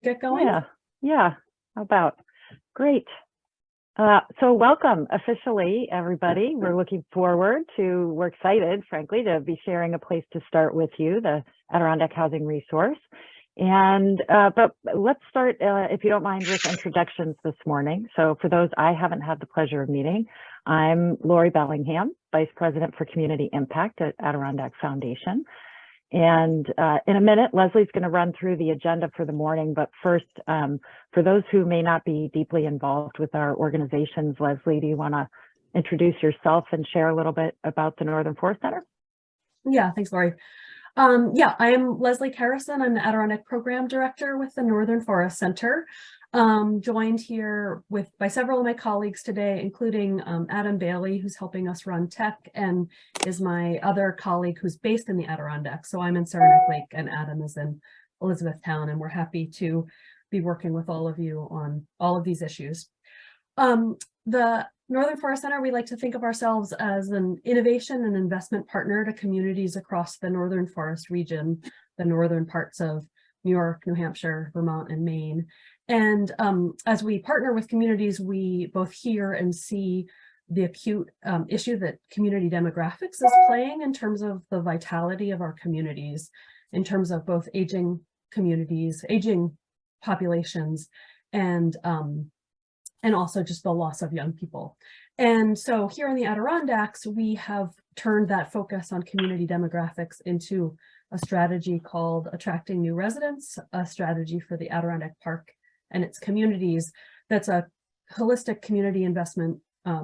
get going? Yeah. How about? Great. So welcome officially, everybody. We're excited, frankly, to be sharing a place to start with you, the Adirondack Housing Resource. And but let's start, if you don't mind, with introductions this morning. So for those I haven't had the pleasure of meeting, I'm Lori Bellingham, Vice President for Community Impact at Adirondack Foundation. And in a minute, Leslie's going to run through the agenda for the morning. But first, for those who may not be deeply involved with our organizations, Leslie, do you want to introduce yourself and share a little bit about the Northern Forest Center? Yeah, thanks, Lori. I am Leslie Carrison. I'm the Adirondack Program Director with the Northern Forest Center. Joined here by several of my colleagues today, including Adam Bailey, who's helping us run tech, and is my other colleague who's based in the Adirondack. So I'm in Saranac Lake and Adam is in Elizabethtown, and we're happy to be working with all of you on all of these issues. The Northern Forest Center, we like to think of ourselves as an innovation and investment partner to communities across the Northern Forest region, the northern parts of New York, New Hampshire, Vermont, and Maine. And as we partner with communities, we both hear and see the acute issue that community demographics is playing in terms of the vitality of our communities, in terms of both aging communities, aging populations, and also just the loss of young people. And so here in the Adirondacks, we have turned that focus on community demographics into a strategy called Attracting New Residents, a strategy for the Adirondack Park and its communities. That's a holistic community investment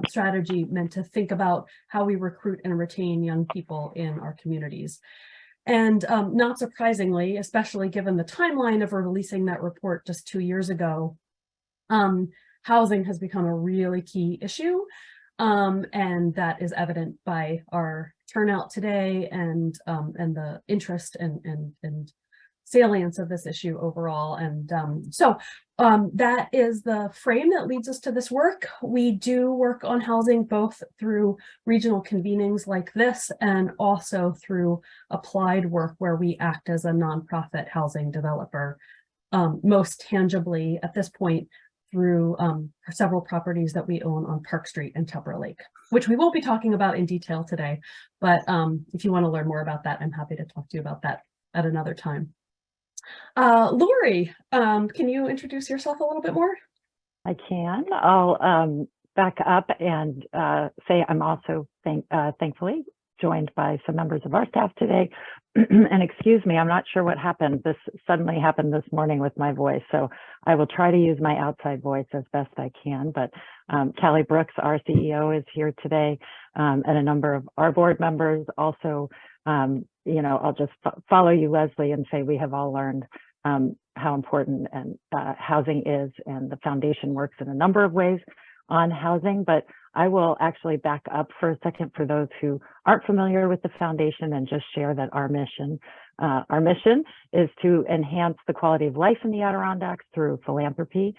strategy meant to think about how we recruit and retain young people in our communities. And not surprisingly, especially given the timeline of releasing that report just 2 years ago, housing has become a really key issue. And that is evident by our turnout today and the interest and salience of this issue overall. And so that is the frame that leads us to this work. We do work on housing both through regional convenings like this and also through applied work where we act as a nonprofit housing developer, most tangibly at this point through several properties that we own on Park Street and Tupper Lake, which we won't be talking about in detail today. But if you want to learn more about that, I'm happy to talk to you about that at another time. Lori, can you introduce yourself a little bit more? I can. I'll back up and say I'm also thankfully joined by some members of our staff today. And excuse me, I'm not sure what happened. This suddenly happened this morning with my voice. So I will try to use my outside voice as best I can. But Callie Brooks, our CEO, is here today, and a number of our board members also. I'll just follow you, Leslie, and say we have all learned how important and housing is, and the foundation works in a number of ways on housing. But I will actually back up for a second for those who aren't familiar with the foundation and just share that our mission is to enhance the quality of life in the Adirondacks through philanthropy.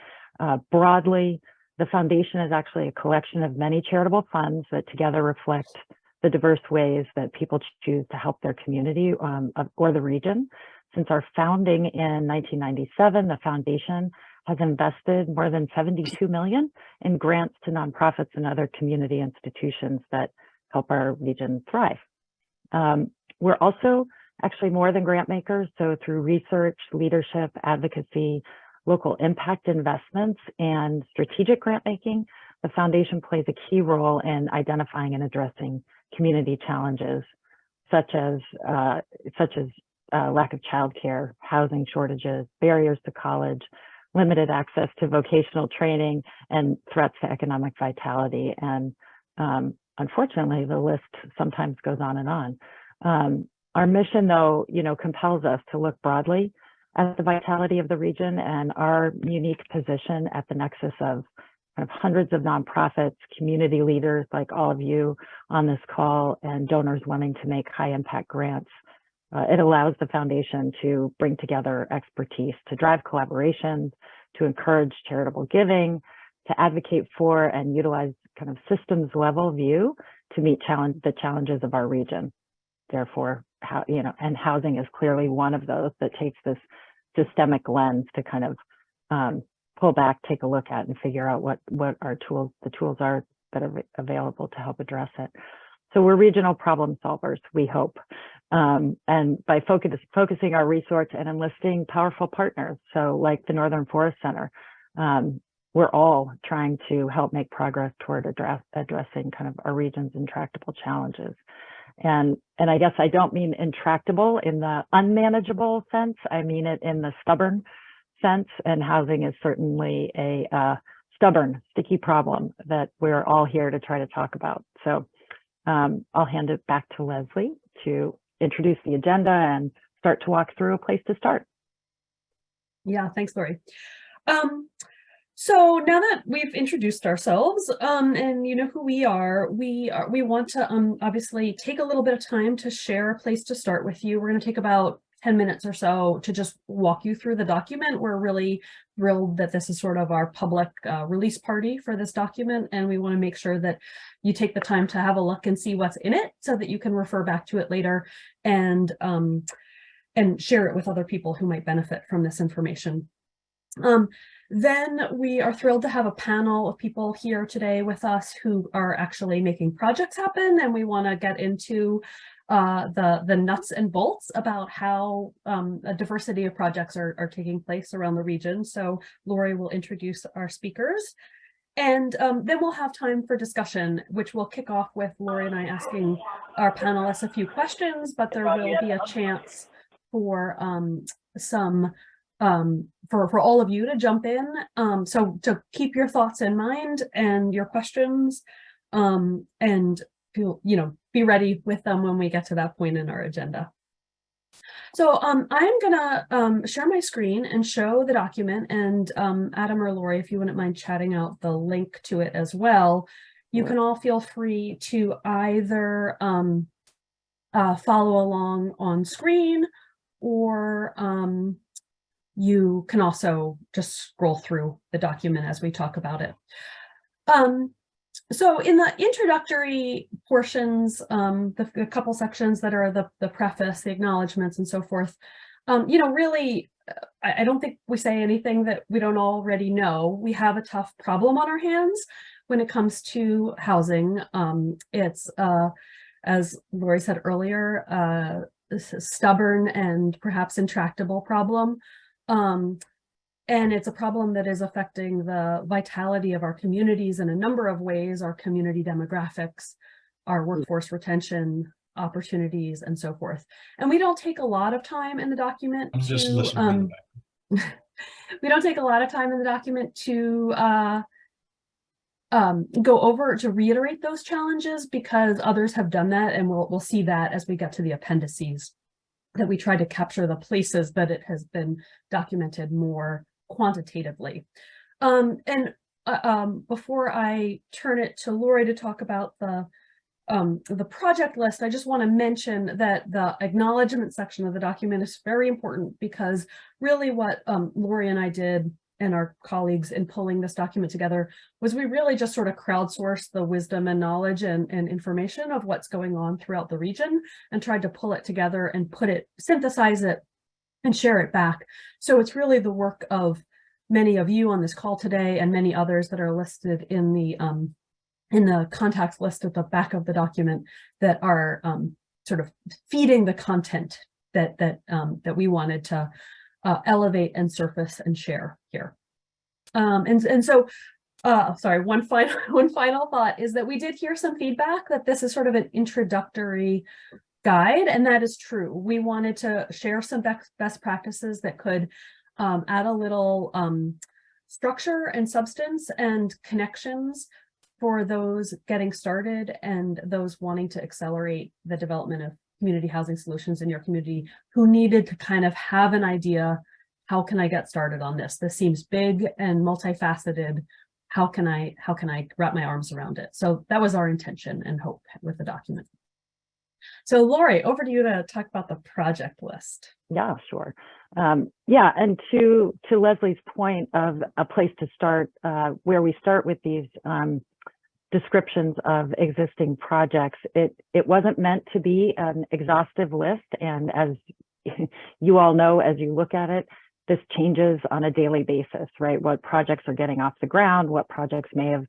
Broadly, the foundation is actually a collection of many charitable funds that together reflect the diverse ways that people choose to help their community or the region. Since our founding in 1997, the foundation has invested more than $72 million in grants to nonprofits and other community institutions that help our region thrive. We're also actually more than grant makers. So through research, leadership, advocacy, local impact investments, and strategic grant making, the foundation plays a key role in identifying and addressing community challenges, such as lack of childcare, housing shortages, barriers to college, limited access to vocational training, and threats to economic vitality. And unfortunately, the list sometimes goes on and on. Our mission, though, compels us to look broadly at the vitality of the region and our unique position at the nexus of hundreds of nonprofits, community leaders like all of you on this call, and donors wanting to make high impact grants. It allows the foundation to bring together expertise to drive collaborations, to encourage charitable giving, to advocate for and utilize systems level view to meet the challenges of our region. Therefore, and housing is clearly one of those that takes this systemic lens to pull back, take a look at, and figure out what the tools are that are available to help address it. So we're regional problem solvers, we hope. And by focusing our resource and enlisting powerful partners, so like the Northern Forest Center, we're all trying to help make progress toward addressing kind of our region's intractable challenges. And I guess I don't mean intractable in the unmanageable sense. I mean it in the stubborn sense. And housing is certainly a stubborn, sticky problem that we're all here to try to talk about. So I'll hand it back to Leslie to introduce the agenda and start to walk through a place to start. Yeah, thanks, Lori. So now that we've introduced ourselves and you know who we want to obviously take a little bit of time to share a place to start with you. We're going to take about 10 minutes or so to just walk you through the document. We're really thrilled that this is sort of our public release party for this document, and we want to make sure that you take the time to have a look and see what's in it so that you can refer back to it later and share it with other people who might benefit from this information. Then we are thrilled to have a panel of people here today with us who are actually making projects happen, and we want to get into the nuts and bolts about how a diversity of projects are taking place around the region. So Lori will introduce our speakers, and then we'll have time for discussion, which will kick off with Lori and I asking our panelists a few questions, but there will be a chance for for all of you to jump in. So to keep your thoughts in mind and your questions, and be ready with them when we get to that point in our agenda. So I'm gonna share my screen and show the document, and Adam or Lori, if you wouldn't mind chatting out the link to it as well, you can all feel free to either follow along on screen, or you can also just scroll through the document as we talk about it. So in the introductory portions, the couple sections that are the preface, the acknowledgements, and so forth, really, I don't think we say anything that we don't already know. We have a tough problem on our hands when it comes to housing. It's, as Lori said earlier, this is stubborn and perhaps intractable problem. And it's a problem that is affecting the vitality of our communities in a number of ways: our community demographics, our workforce retention opportunities, and so forth. And we don't take a lot of time in the document I'm just listening. we don't take a lot of time in the document to go over to reiterate those challenges, because others have done that, and we'll see that as we get to the appendices, that we try to capture the places that it has been documented more quantitatively. Before I turn it to Lori to talk about the project list, I just want to mention that the acknowledgement section of the document is very important, because really what Lori and I did, and our colleagues, in pulling this document together, was we really just sort of crowdsourced the wisdom and knowledge and information of what's going on throughout the region, and tried to pull it together and synthesize it and share it back. So it's really the work of many of you on this call today, and many others that are listed in the contacts list at the back of the document, that are sort of feeding the content that we wanted to elevate and surface and share here. So sorry, one final thought is that we did hear some feedback that this is sort of an introductory guide, and that is true. We wanted to share some best practices that could add a little structure and substance and connections for those getting started and those wanting to accelerate the development of community housing solutions in your community, who needed to kind of have an idea: how can I get started on this? This seems big and multifaceted. How can I wrap my arms around it? So that was our intention and hope with the document. So Lori, over to you to talk about the project list. Yeah, sure. Yeah, and to Leslie's point of a place to start, where we start with these descriptions of existing projects, it wasn't meant to be an exhaustive list, and as you all know, as you look at it, this changes on a daily basis, right? What projects are getting off the ground, what projects may have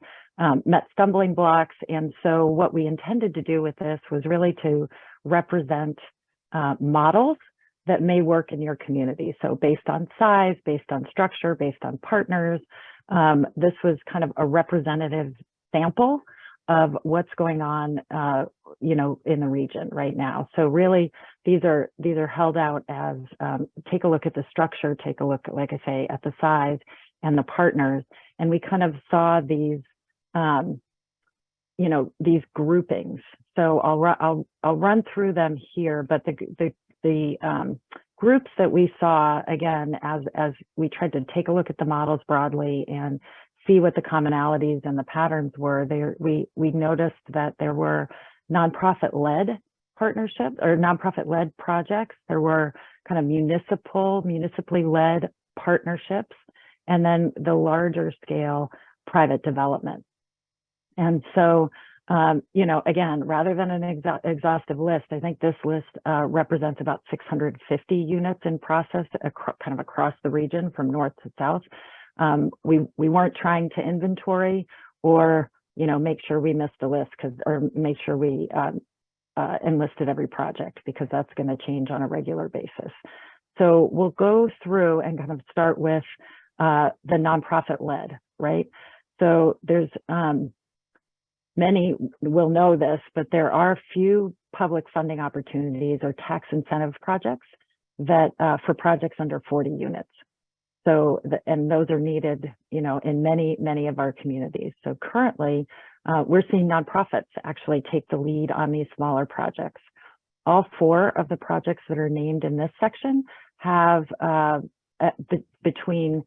met stumbling blocks. And so what we intended to do with this was really to represent models that may work in your community. So based on size, based on structure, based on partners, this was kind of a representative sample of what's going on, you know, in the region right now. So really, these are held out as take a look at the structure, take a look, like I say, at the size and the partners, and we kind of saw these, you know, these groupings. So I'll run through them here, but the groups that we saw, again, as we tried to take a look at the models broadly and see what the commonalities and the patterns were, there we noticed that there were nonprofit-led partnerships or nonprofit-led projects. There were kind of municipally led partnerships, and then the larger scale private development. And so, you know, again, rather than an exhaustive list, I think this list represents about 650 units in process, kind of across the region from north to south. We weren't trying to inventory or, you know, make sure we missed a list or make sure we enlisted every project, because that's going to change on a regular basis. So we'll go through and kind of start with the nonprofit led, right? So there's many will know this, but there are few public funding opportunities or tax incentive projects that for projects under 40 units. So, and those are needed, you know, in many of our communities. So currently, we're seeing nonprofits actually take the lead on these smaller projects. All 4 of the projects that are named in this section have between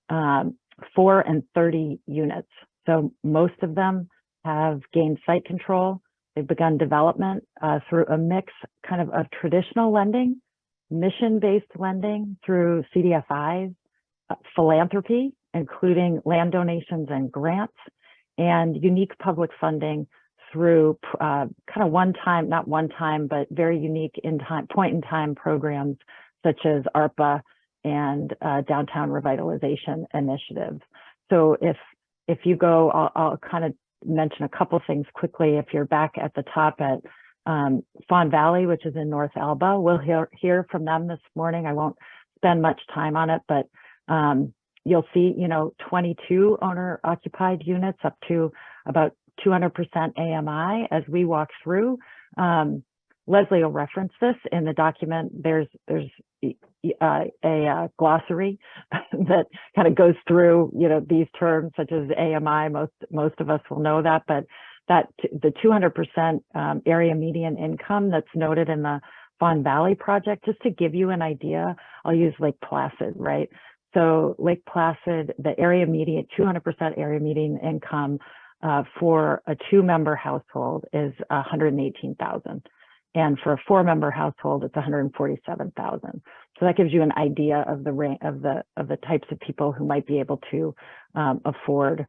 4 and 30 units. So most of them have gained site control. They've begun development through a mix kind of traditional lending, mission-based lending through CDFIs, philanthropy, including land donations and grants, and unique public funding through kind of not one time, but very unique point in time programs such as ARPA and downtown revitalization initiatives. So if you go, I'll kind of mention a couple things quickly. If you're back at the top at Fawn Valley, which is in North Alba, we'll hear from them this morning. I won't spend much time on it, but you'll see, you know, 22 owner occupied units up to about 200% AMI as we walk through. Leslie will reference this in the document. There's a glossary that kind of goes through, you know, these terms such as AMI. Most of us will know that, but the 200% area median income that's noted in the Fawn Valley project, just to give you an idea, I'll use Lake Placid, right? So Lake Placid, the area median, 200% area median income for a 2-member household is 118,000. And for a 4-member household, it's 147,000. So that gives you an idea of the range of the types of people who might be able to afford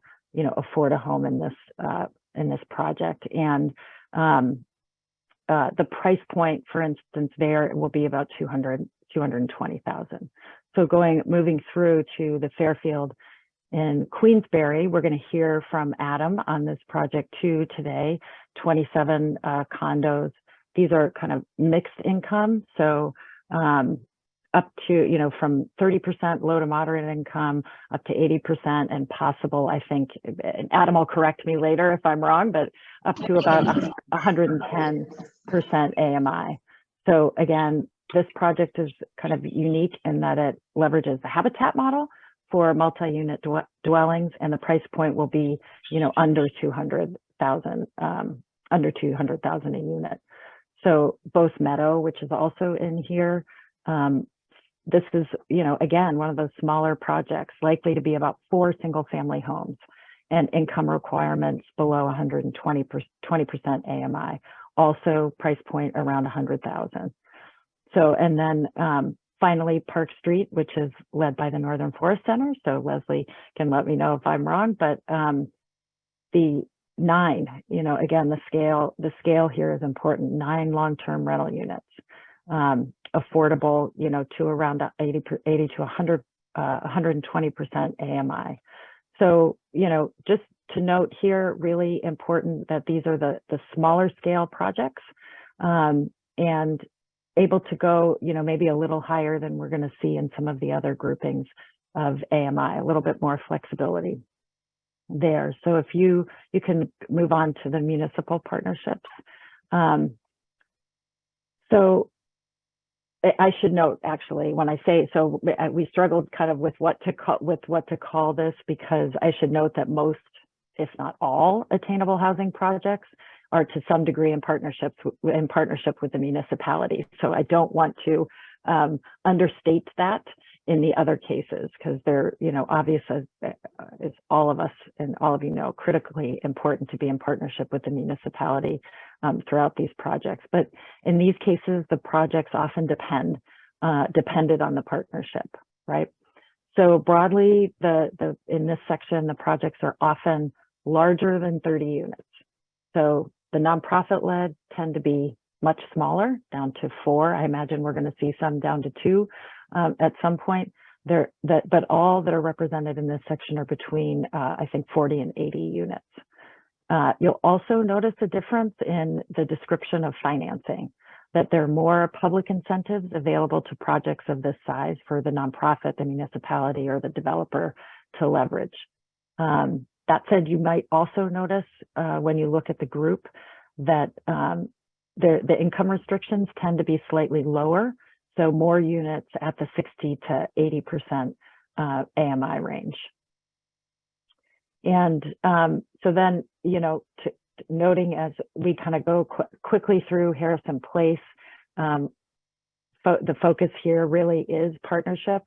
a home in this project. And the price point, for instance, there will be about 220,000. So moving through to the Fairfield in Queensbury, we're going to hear from Adam on this project too today. 27 condos. These are kind of mixed income, so up to, you know, from 30% low to moderate income up to 80% and possible, I think, and Adam will correct me later if I'm wrong, but up to about 110% AMI. So again, this project is kind of unique in that it leverages the habitat model for multi-unit dwellings, and the price point will be, you know, under 200,000 a unit. So both Meadow, which is also in here, this is, you know, again, one of those smaller projects, likely to be about 4 single-family homes and income requirements below 20% AMI. Also, price point around 100,000. So, and then finally, Park Street, which is led by the Northern Forest Center. So Leslie can let me know if I'm wrong, but the 9, you know, again, the scale here is important. 9 long-term rental units, affordable, you know, to around 80 to 120% AMI. So, just to note here, really important that these are the smaller scale projects, and able to go, maybe a little higher than we're going to see in some of the other groupings of AMI, a little bit more flexibility there. So if you can move on to the municipal partnerships. So I should note, actually, when I say, so we struggled kind of with what to call this, because I should note that most, if not all, attainable housing projects are to some degree in partnership with the municipality. So I don't want to understate that in the other cases, because they're, obvious as all of us and all of you know, critically important to be in partnership with the municipality throughout these projects. But in these cases, the projects often depended on the partnership, right? So broadly, in this section, the projects are often larger than 30 units. So the nonprofit-led tend to be much smaller, down to 4. I imagine we're going to see some down to 2 at some point. But all that are represented in this section are between, I think, 40 and 80 units. You'll also notice a difference in the description of financing, that there are more public incentives available to projects of this size for the nonprofit, the municipality, or the developer to leverage. That said, you might also notice when you look at the group that the income restrictions tend to be slightly lower, so more units at the 60 to 80% AMI range. And so then, noting as we kind of go quickly through Harrison Place, the focus here really is partnership.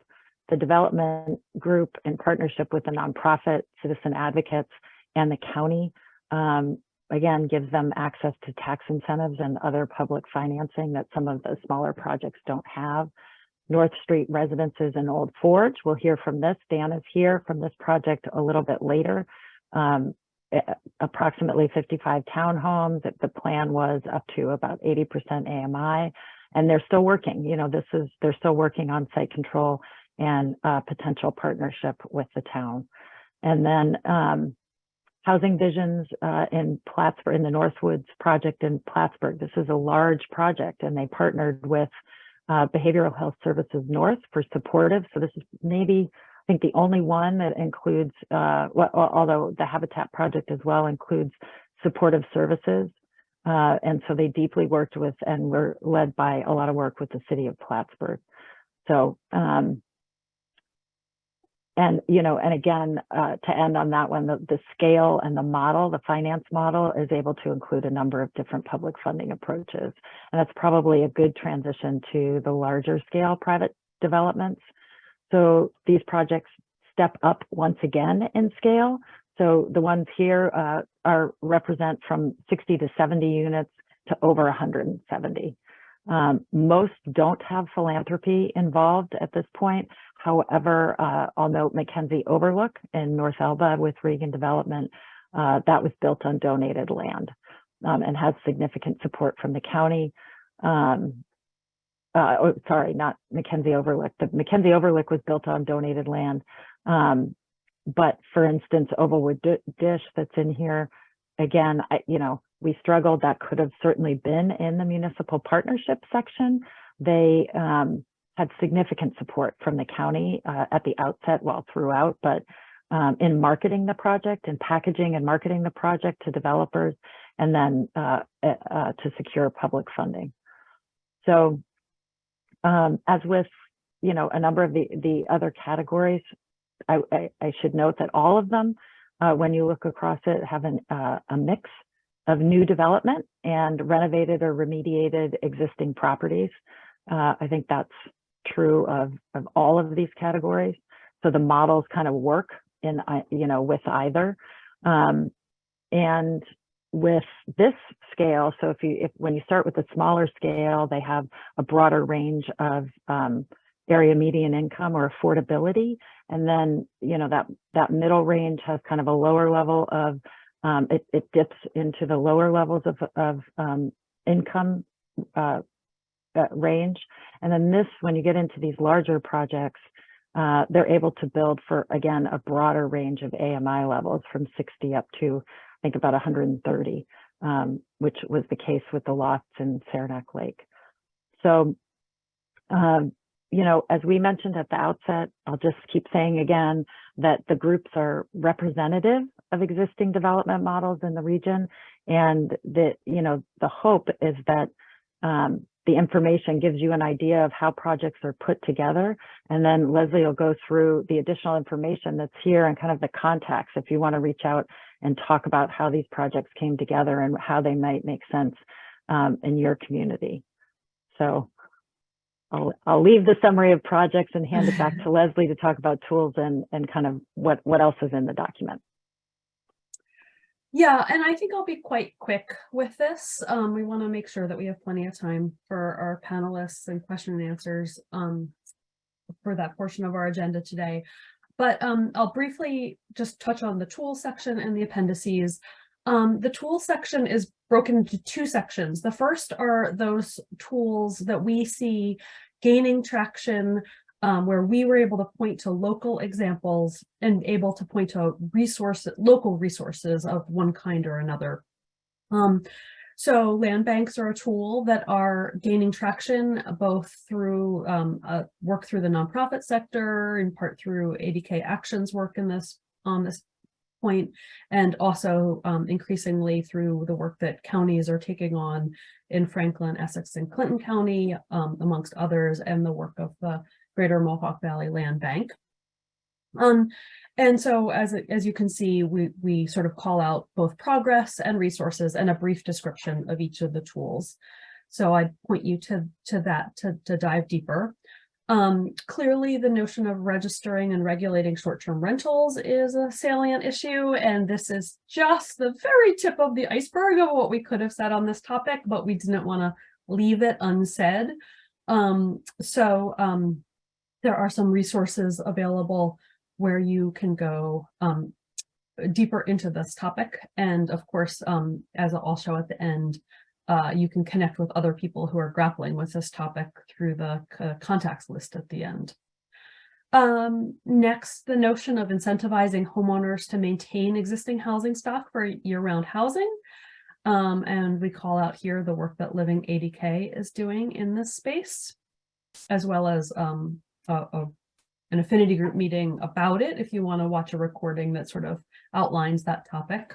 The development group in partnership with the nonprofit, citizen advocates, and the county, again, gives them access to tax incentives and other public financing that some of the smaller projects don't have. North Street Residences in Old Forge, we'll hear from this. Dan is here from this project a little bit later. Approximately 55 townhomes. The plan was up to about 80% AMI, and they're still working. They're still working on site control and potential partnership with the town. And then Housing Visions in Plattsburgh, in the Northwoods project in Plattsburgh. This is a large project, and they partnered with Behavioral Health Services North for supportive. So this is maybe, I think, the only one that includes, although the Habitat project as well includes supportive services. And so they deeply worked with and were led by a lot of work with the city of Plattsburgh. So, and again, to end on that one, the scale and the model, the finance model, is able to include a number of different public funding approaches. And that's probably a good transition to the larger scale private developments. So these projects step up once again in scale. So the ones here represent from 60 to 70 units to over 170. Most don't have philanthropy involved at this point. However, I'll note Mackenzie Overlook in North Elba with Regan Development, that was built on donated land and has significant support from the county. Sorry, not Mackenzie Overlook. The Mackenzie Overlook was built on donated land. But for instance, Ovalwood Dish that's in here, again, we struggled. That could have certainly been in the municipal partnership section. They had significant support from the county at the outset, well, throughout, but in marketing the project and packaging and marketing the project to developers, and then to secure public funding. So as with, a number of the other categories, I should note that all of them, when you look across it, have a mix of new development and renovated or remediated existing properties. I think that's true of all of these categories. So the models kind of work in, with either. And with this scale, so when you start with the smaller scale, they have a broader range of area median income or affordability. And then, that middle range has kind of a lower level of, it dips into the lower levels of income range. And then when you get into these larger projects, they're able to build for, again, a broader range of AMI levels from 60 up to, I think, about 130, which was the case with the lots in Saranac Lake. So, you know, as we mentioned at the outset, I'll just keep saying again that the groups are representative of existing development models in the region, and that, you know, the hope is that the information gives you an idea of how projects are put together. And then Leslie will go through the additional information that's here and kind of the context if you want to reach out and talk about how these projects came together and how they might make sense in your community. So I'll leave the summary of projects and hand it back to Leslie to talk about tools and kind of what else is in the document. Yeah, and I think I'll be quite quick with this. We want to make sure that we have plenty of time for our panelists and question and answers for that portion of our agenda today. But I'll briefly just touch on the tool section and the appendices. The tool section is broken into two sections. The first are those tools that we see gaining traction, where we were able to point to local examples and able to point to local resources of one kind or another. So land banks are a tool that are gaining traction both through work through the nonprofit sector, in part through ADK Action's work in this on this point, and also increasingly through the work that counties are taking on in Franklin, Essex, and Clinton County, amongst others, and the work of the Greater Mohawk Valley Land Bank. And so as you can see, we sort of call out both progress and resources and a brief description of each of the tools. So I'd point you to that to dive deeper. Clearly, the notion of registering and regulating short-term rentals is a salient issue, and this is just the very tip of the iceberg of what we could have said on this topic, but we didn't want to leave it unsaid. There are some resources available where you can go deeper into this topic. And of course, as I'll show at the end, you can connect with other people who are grappling with this topic through the contacts list at the end. Next, the notion of incentivizing homeowners to maintain existing housing stock for year-round housing. And we call out here the work that LivingADK is doing in this space, as well as an affinity group meeting about it if you want to watch a recording that sort of outlines that topic.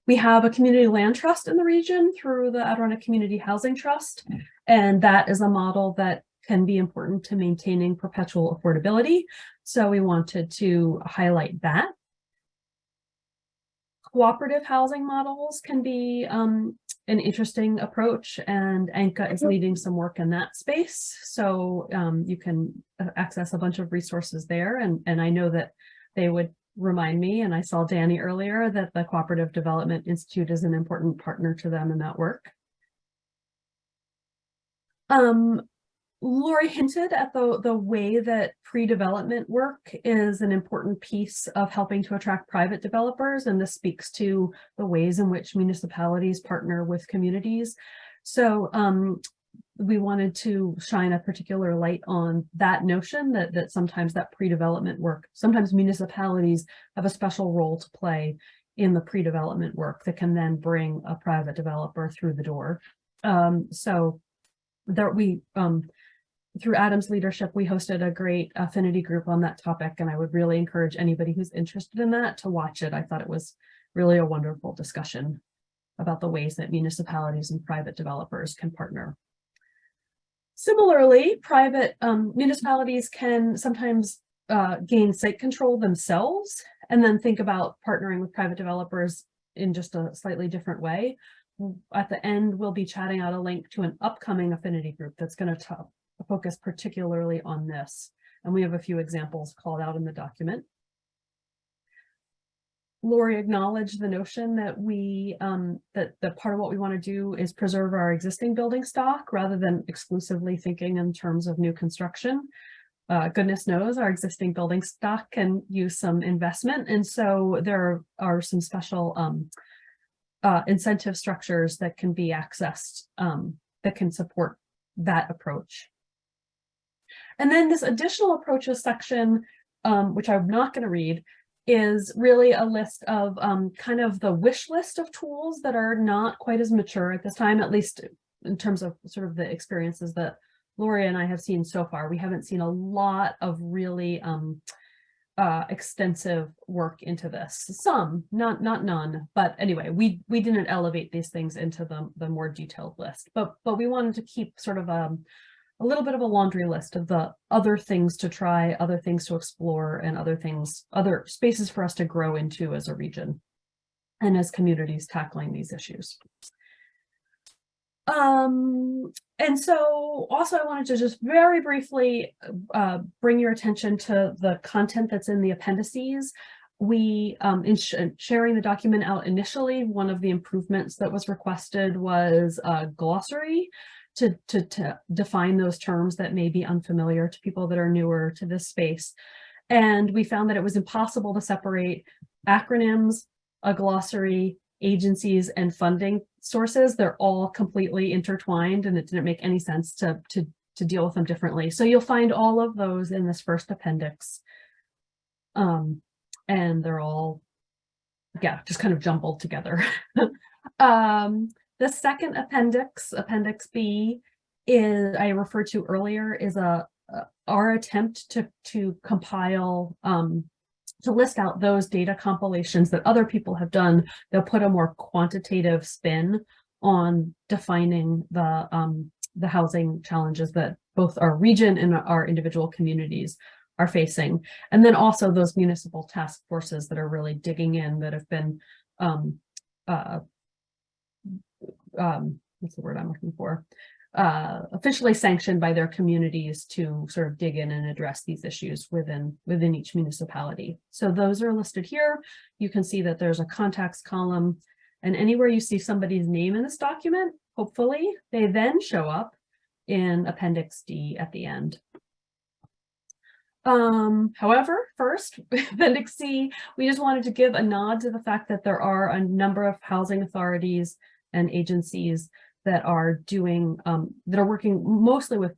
We have a community land trust in the region through the Adirondack Community Housing Trust, and that is a model that can be important to maintaining perpetual affordability. So we wanted to highlight that. Cooperative housing models can be an interesting approach, and ANCA is leading some work in that space. So you can access a bunch of resources there. And I know that they would remind me, and I saw Danny earlier, that the Cooperative Development Institute is an important partner to them in that work. Lori hinted at the way that pre-development work is an important piece of helping to attract private developers, and this speaks to the ways in which municipalities partner with communities. So we wanted to shine a particular light on that notion that sometimes that pre-development work, sometimes municipalities have a special role to play in the pre-development work that can then bring a private developer through the door. So there through Adam's leadership, we hosted a great affinity group on that topic, and I would really encourage anybody who's interested in that to watch it. I thought it was really a wonderful discussion about the ways that municipalities and private developers can partner. Similarly, private municipalities can sometimes gain site control themselves and then think about partnering with private developers in just a slightly different way. At the end, we'll be chatting out a link to an upcoming affinity group that's going to focus particularly on this. And we have a few examples called out in the document. Lori acknowledged the notion that that part of what we want to do is preserve our existing building stock rather than exclusively thinking in terms of new construction. Goodness knows our existing building stock can use some investment, and so there are some special incentive structures that can be accessed that can support that approach. And then this additional approaches section, which I'm not going to read, is really a list of kind of the wish list of tools that are not quite as mature at this time, at least in terms of sort of the experiences that Lori and I have seen so far. We haven't seen a lot of really extensive work into this. Some, not none, but anyway, we didn't elevate these things into the more detailed list, but we wanted to keep sort of a little bit of a laundry list of the other things to try, other things to explore, and other spaces for us to grow into as a region and as communities tackling these issues. And so also I wanted to just very briefly bring your attention to the content that's in the appendices. We, in sharing the document out initially, one of the improvements that was requested was a glossary to define those terms that may be unfamiliar to people that are newer to this space. And we found that it was impossible to separate acronyms, a glossary, agencies, and funding sources. They're all completely intertwined, and it didn't make any sense to deal with them differently. So you'll find all of those in this first appendix. And they're all, yeah, just kind of jumbled together. The second appendix, Appendix B, is I referred to earlier, is our attempt to compile, to list out those data compilations that other people have done. They'll put a more quantitative spin on defining the housing challenges that both our region and our individual communities are facing. And then also those municipal task forces that are really digging in, that have been, what's the word I'm looking for? Officially sanctioned by their communities to sort of dig in and address these issues within each municipality. So those are listed here. You can see that there's a contacts column, and anywhere you see somebody's name in this document, hopefully they then show up in Appendix D at the end. However, first, Appendix C, we just wanted to give a nod to the fact that there are a number of housing authorities and agencies that are doing, that are working mostly with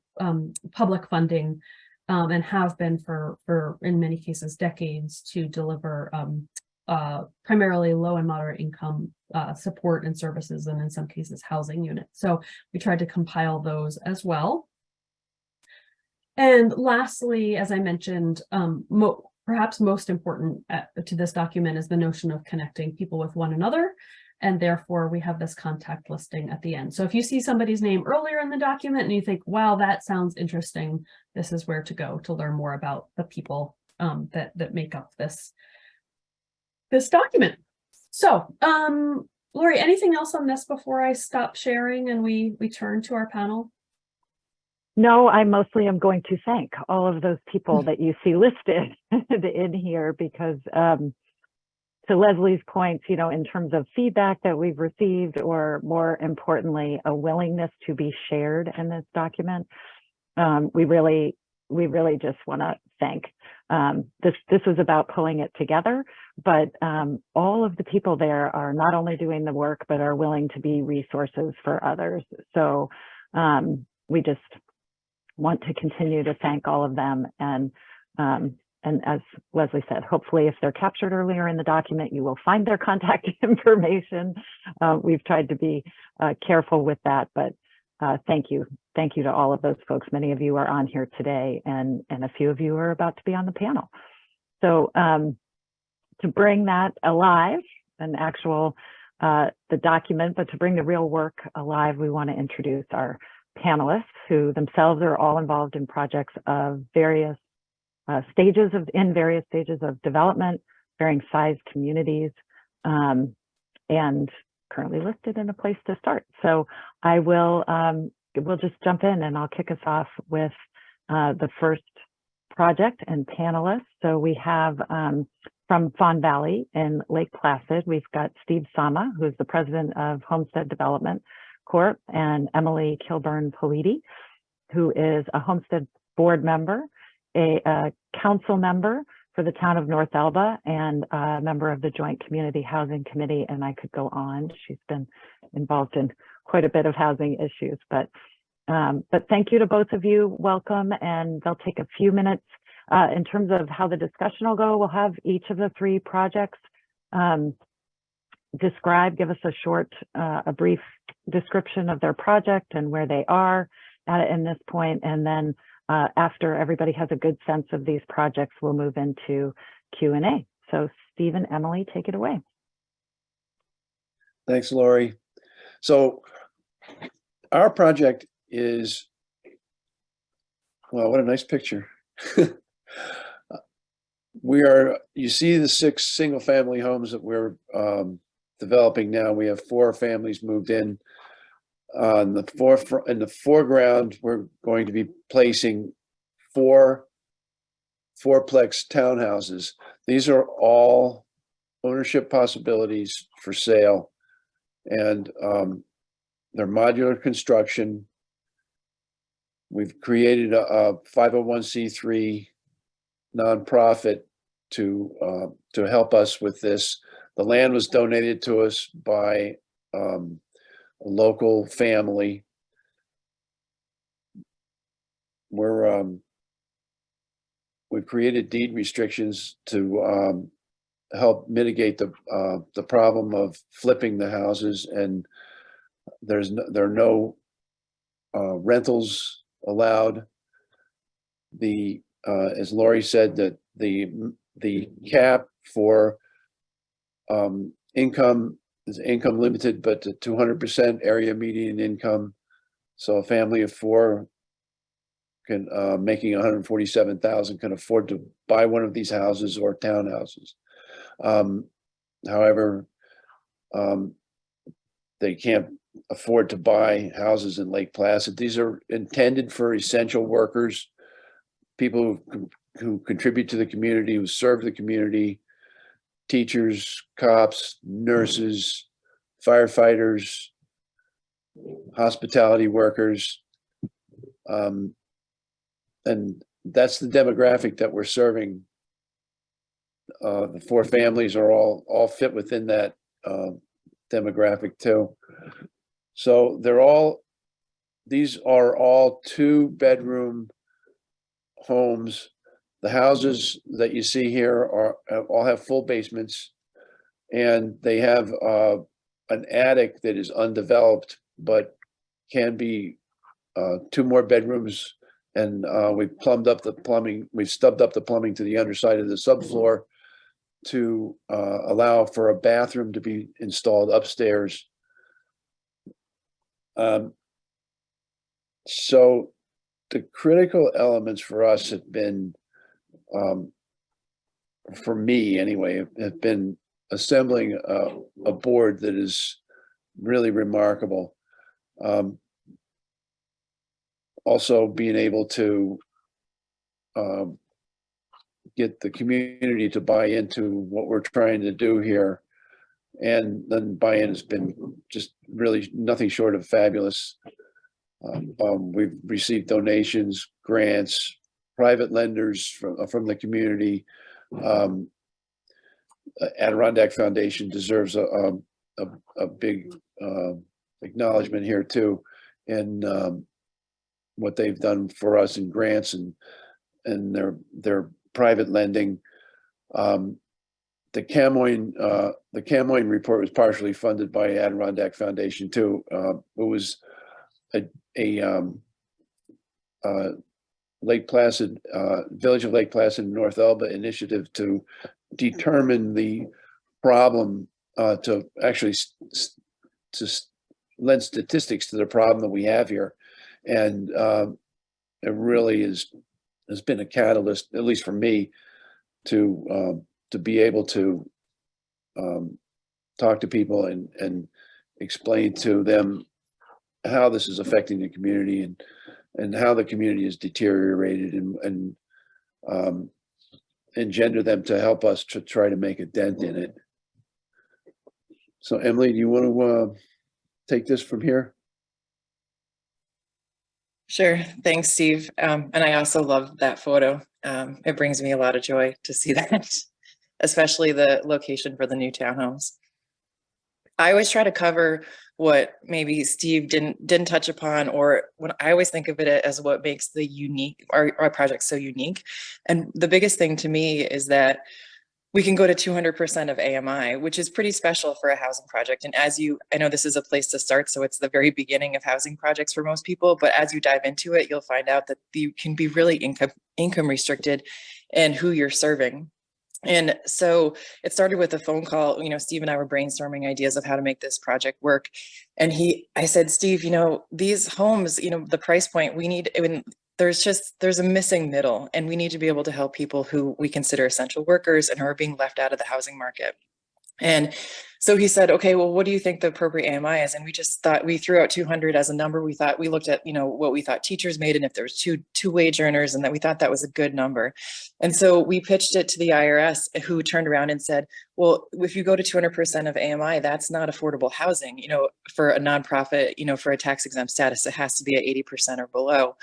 public funding, and have been for in many cases decades, to deliver primarily low and moderate income support and services, and in some cases housing units. So we tried to compile those as well. And lastly, as I mentioned, perhaps most important to this document is the notion of connecting people with one another. And therefore, we have this contact listing at the end. So if you see somebody's name earlier in the document and you think, wow, that sounds interesting, this is where to go to learn more about the people that make up this document. So, Lori, anything else on this before I stop sharing and we turn to our panel? No, I mostly am going to thank all of those people that you see listed in here, because to Leslie's points, you know, in terms of feedback that we've received, or more importantly, a willingness to be shared in this document, we really just want to thank. This was about pulling it together, but all of the people there are not only doing the work, but are willing to be resources for others. So we just want to continue to thank all of them. And as Leslie said, hopefully if they're captured earlier in the document, you will find their contact information. We've tried to be careful with that, but thank you. Thank you to all of those folks. Many of you are on here today, and a few of you are about to be on the panel. So to bring that alive, an actual, the document, but to bring the real work alive, we want to introduce our panelists, who themselves are all involved in projects of various stages of development, varying size communities, and currently listed in a place to start. So I will, we'll just jump in, and I'll kick us off with the first project and panelists. So we have from Fawn Valley in Lake Placid, we've got Steve Sama, who's the president of Homestead Development Corp., and Emily Kilburn Politi, who is a Homestead board member, a council member for the town of North Elba, and a member of the Joint Community Housing Committee. And I could go on. She's been involved in quite a bit of housing issues, but But thank you to both of you. Welcome, and they'll take a few minutes. In terms of how the discussion will go, we'll have each of the three projects give us a brief description of their project and where they are in this point. And then after everybody has a good sense of these projects, we'll move into Q&A. So Steve and Emily, take it away. Thanks, Lori. So our project is, well, what a nice picture. You see the 6 single-family homes that we're developing now. We have 4 families moved in. In the foreground, we're going to be placing 4 fourplex townhouses. These are all ownership possibilities for sale, and they're modular construction. We've created a 501c3 nonprofit to help us with this. The land was donated to us by a local family. We've created deed restrictions to help mitigate the problem of flipping the houses, and there are no rentals allowed. As Lori said, that the cap for income is income limited, but to 200% area median income. So a family of 4 can making 147,000 can afford to buy one of these houses or townhouses. However, they can't afford to buy houses in Lake Placid. These are intended for essential workers, people who contribute to the community, who serve the community, teachers, cops, nurses, firefighters, hospitality workers. And that's the demographic that we're serving. The 4 families are all fit within that demographic too. So these are all 2-bedroom homes. The houses that you see here all have full basements, and they have an attic that is undeveloped, but can be 2 more bedrooms. And we've plumbed up the plumbing. We've stubbed up the plumbing to the underside of the subfloor to allow for a bathroom to be installed upstairs. So the critical elements for us have been, for me anyway, have been assembling a board that is really remarkable. Also being able to get the community to buy into what we're trying to do here. And then buy-in has been just really nothing short of fabulous. We've received donations, grants, private lenders from the community. Adirondack Foundation deserves a big acknowledgement here too, and what they've done for us in grants and their private lending. The Camoin report was partially funded by Adirondack Foundation too. It was a Lake Placid, Village of Lake Placid, North Elba initiative to determine the problem, to actually to lend statistics to the problem that we have here. And it really has been a catalyst, at least for me, to be able to talk to people and explain to them how this is affecting the community and how the community is deteriorated and engender them to help us to try to make a dent in it. So Emily, do you want to take this from here? Sure. Thanks, Steve. And I also love that photo. It brings me a lot of joy to see that, especially the location for the new townhomes. I always try to cover what maybe Steve didn't touch upon, or when I always think of it as what makes our project so unique. And the biggest thing to me is that we can go to 200% of AMI, which is pretty special for a housing project. And I know this is a place to start, so it's the very beginning of housing projects for most people, but as you dive into it, you'll find out that you can be really income restricted in who you're serving. And so it started with a phone call. Steve and I were brainstorming ideas of how to make this project work. And I said, Steve, these homes, the price point there's a missing middle, and we need to be able to help people who we consider essential workers and who are being left out of the housing market. And so he said, okay, well, what do you think the appropriate AMI is? And we just thought, we threw out 200 as a number. We looked at, what we thought teachers made, and if there was two wage earners, and that we thought that was a good number. And so we pitched it to the IRS, who turned around and said, well, if you go to 200% of AMI, that's not affordable housing, for a nonprofit, for a tax exempt status, it has to be at 80% or below.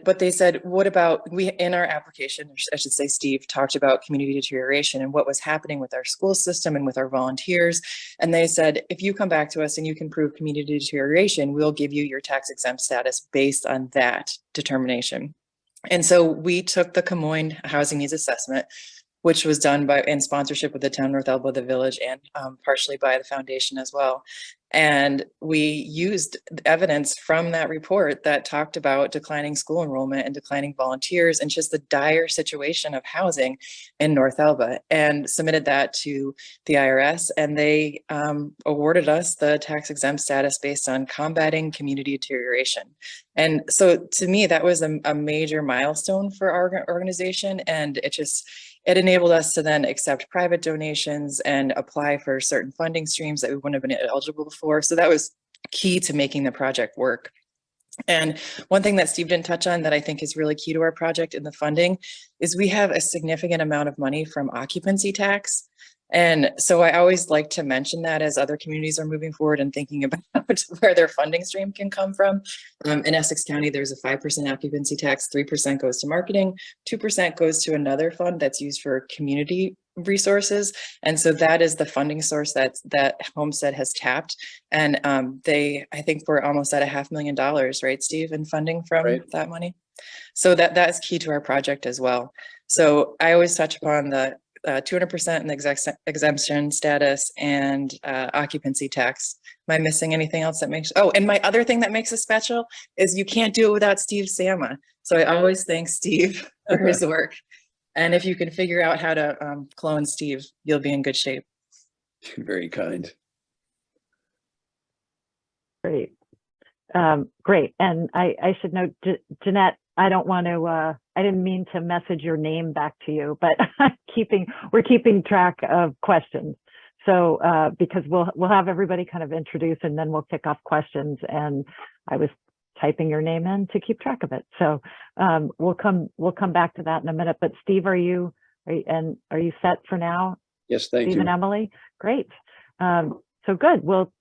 But they said, what about, in our application, I should say, Steve talked about community deterioration and what was happening with our school system and with our volunteers. And they said, if you come back to us and you can prove community deterioration, we'll give you your tax exempt status based on that determination. And so we took the Camoin Housing Needs Assessment, which was done in sponsorship with the town North Elba, the village, and partially by the foundation as well. And we used evidence from that report that talked about declining school enrollment and declining volunteers and just the dire situation of housing in North Elba, and submitted that to the IRS, and they awarded us the tax exempt status based on combating community deterioration. And so to me, that was a major milestone for our organization, and it enabled us to then accept private donations and apply for certain funding streams that we wouldn't have been eligible for. So that was key to making the project work. And one thing that Steve didn't touch on that I think is really key to our project in the funding is we have a significant amount of money from occupancy tax. And so I always like to mention that as other communities are moving forward and thinking about where their funding stream can come from. In Essex County, there's a 5% occupancy tax, 3% goes to marketing, 2% goes to another fund that's used for community resources. And so that is the funding source that Homestead has tapped. And I think we're almost at $500,000, right, Steve, in funding from that money. So that is key to our project as well. So I always touch upon the 200% in the exemption status and occupancy tax. Am I missing anything else that makes? Oh, and my other thing that makes it special is you can't do it without Steve Sama. So I always thank Steve for his work. And if you can figure out how to clone Steve, you'll be in good shape. Very kind. Great. Great. And I should note, Jeanette, I don't want to, I didn't mean to message your name back to you, but we're keeping track of questions. So because we'll have everybody kind of introduce, and then we'll kick off questions. And I was typing your name in to keep track of it. So we'll come back to that in a minute. But Steve, are you set for now? Yes, thank you. Steve and Emily, great. So good. We'll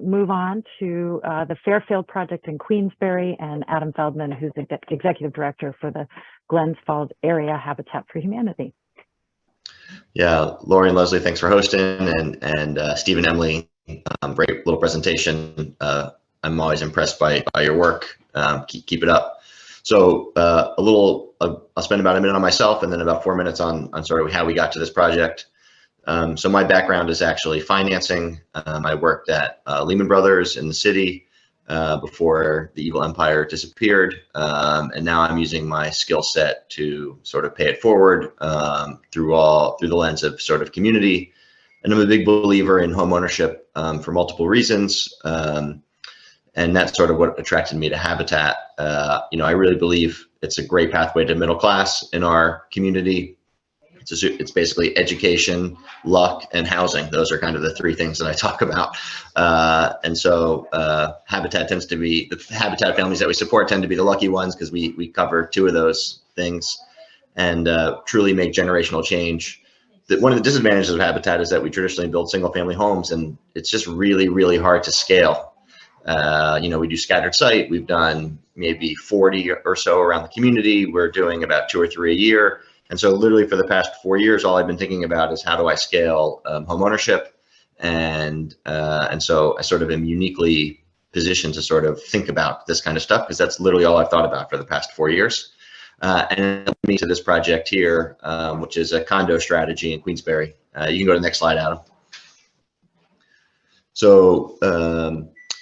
move on to the Fairfield project in Queensbury, and Adam Feldman, who's the executive director for the Glens Falls Area Habitat for Humanity. Yeah, Lori and Leslie, thanks for hosting, and Steve and Emily, great little presentation. I'm always impressed by your work. Keep it up. So I'll spend about a minute on myself, and then about 4 minutes on sort of how we got to this project. So my background is actually financing. I worked at Lehman Brothers in the city before the evil empire disappeared. And now I'm using my skill set to sort of pay it forward through the lens of sort of community. And I'm a big believer in home ownership for multiple reasons. And that's sort of what attracted me to Habitat. I really believe it's a great pathway to middle class in our community. It's basically education, luck, and housing. Those are kind of the three things that I talk about. And so Habitat tends to be, the Habitat families that we support tend to be the lucky ones, because we cover two of those things and truly make generational change. One of the disadvantages of Habitat is that we traditionally build single family homes, and it's just really, really hard to scale. We do scattered site. We've done maybe 40 or so around the community. We're doing about 2 or 3 a year. And so literally for the past 4 years, all I've been thinking about is how do I scale home ownership. And so I sort of am uniquely positioned to sort of think about this kind of stuff, because that's literally all I've thought about for the past 4 years. And it led me to this project here, which is a condo strategy in Queensbury. You can go to the next slide, Adam. So,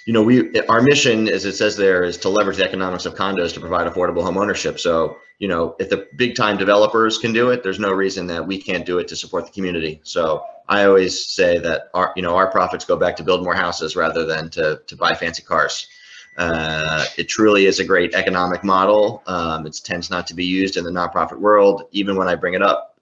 you know, our mission, as it says there, is to leverage the economics of condos to provide affordable home ownership. So, you know, if the big time developers can do it, there's no reason that we can't do it to support the community. So I always say that our profits go back to build more houses rather than to buy fancy cars. It truly is a great economic model. It tends not to be used in the nonprofit world. Even when I bring it up,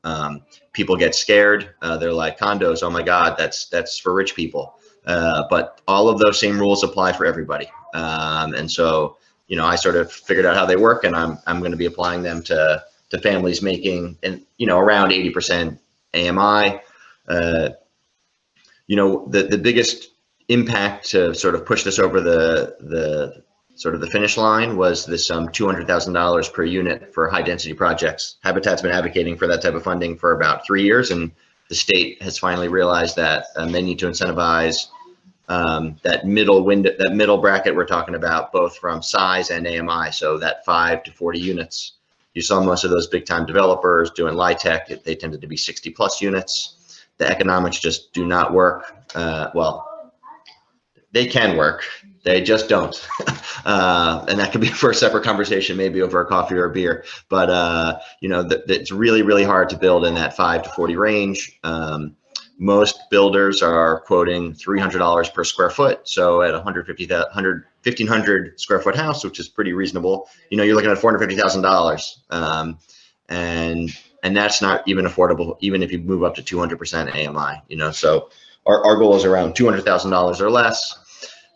people get scared. They're like, condos, oh my God, that's for rich people. But all of those same rules apply for everybody. And so, you know, I sort of figured out how they work, and I'm going to be applying them to families making, and you know, around 80% AMI. You know, the biggest impact to sort of push this over the finish line was this $200,000 per unit for high density projects. Habitat's been advocating for that type of funding for about 3 years, and the state has finally realized that they need to incentivize that middle bracket we're talking about, both from size and AMI. So that 5 to 40 units. You saw most of those big time developers doing LIHTC. They tended to be 60 plus units. The economics just do not work. Well, they can work, they just don't. And that could be for a separate conversation, maybe over a coffee or a beer. But you know, it's really, really hard to build in that 5 to 40 range. Most builders are quoting $300 per square foot. So at 1,500 square foot house, which is pretty reasonable, you know, you're looking at $450,000. And that's not even affordable, even if you move up to 200% AMI, you know. So our goal is around $200,000 or less.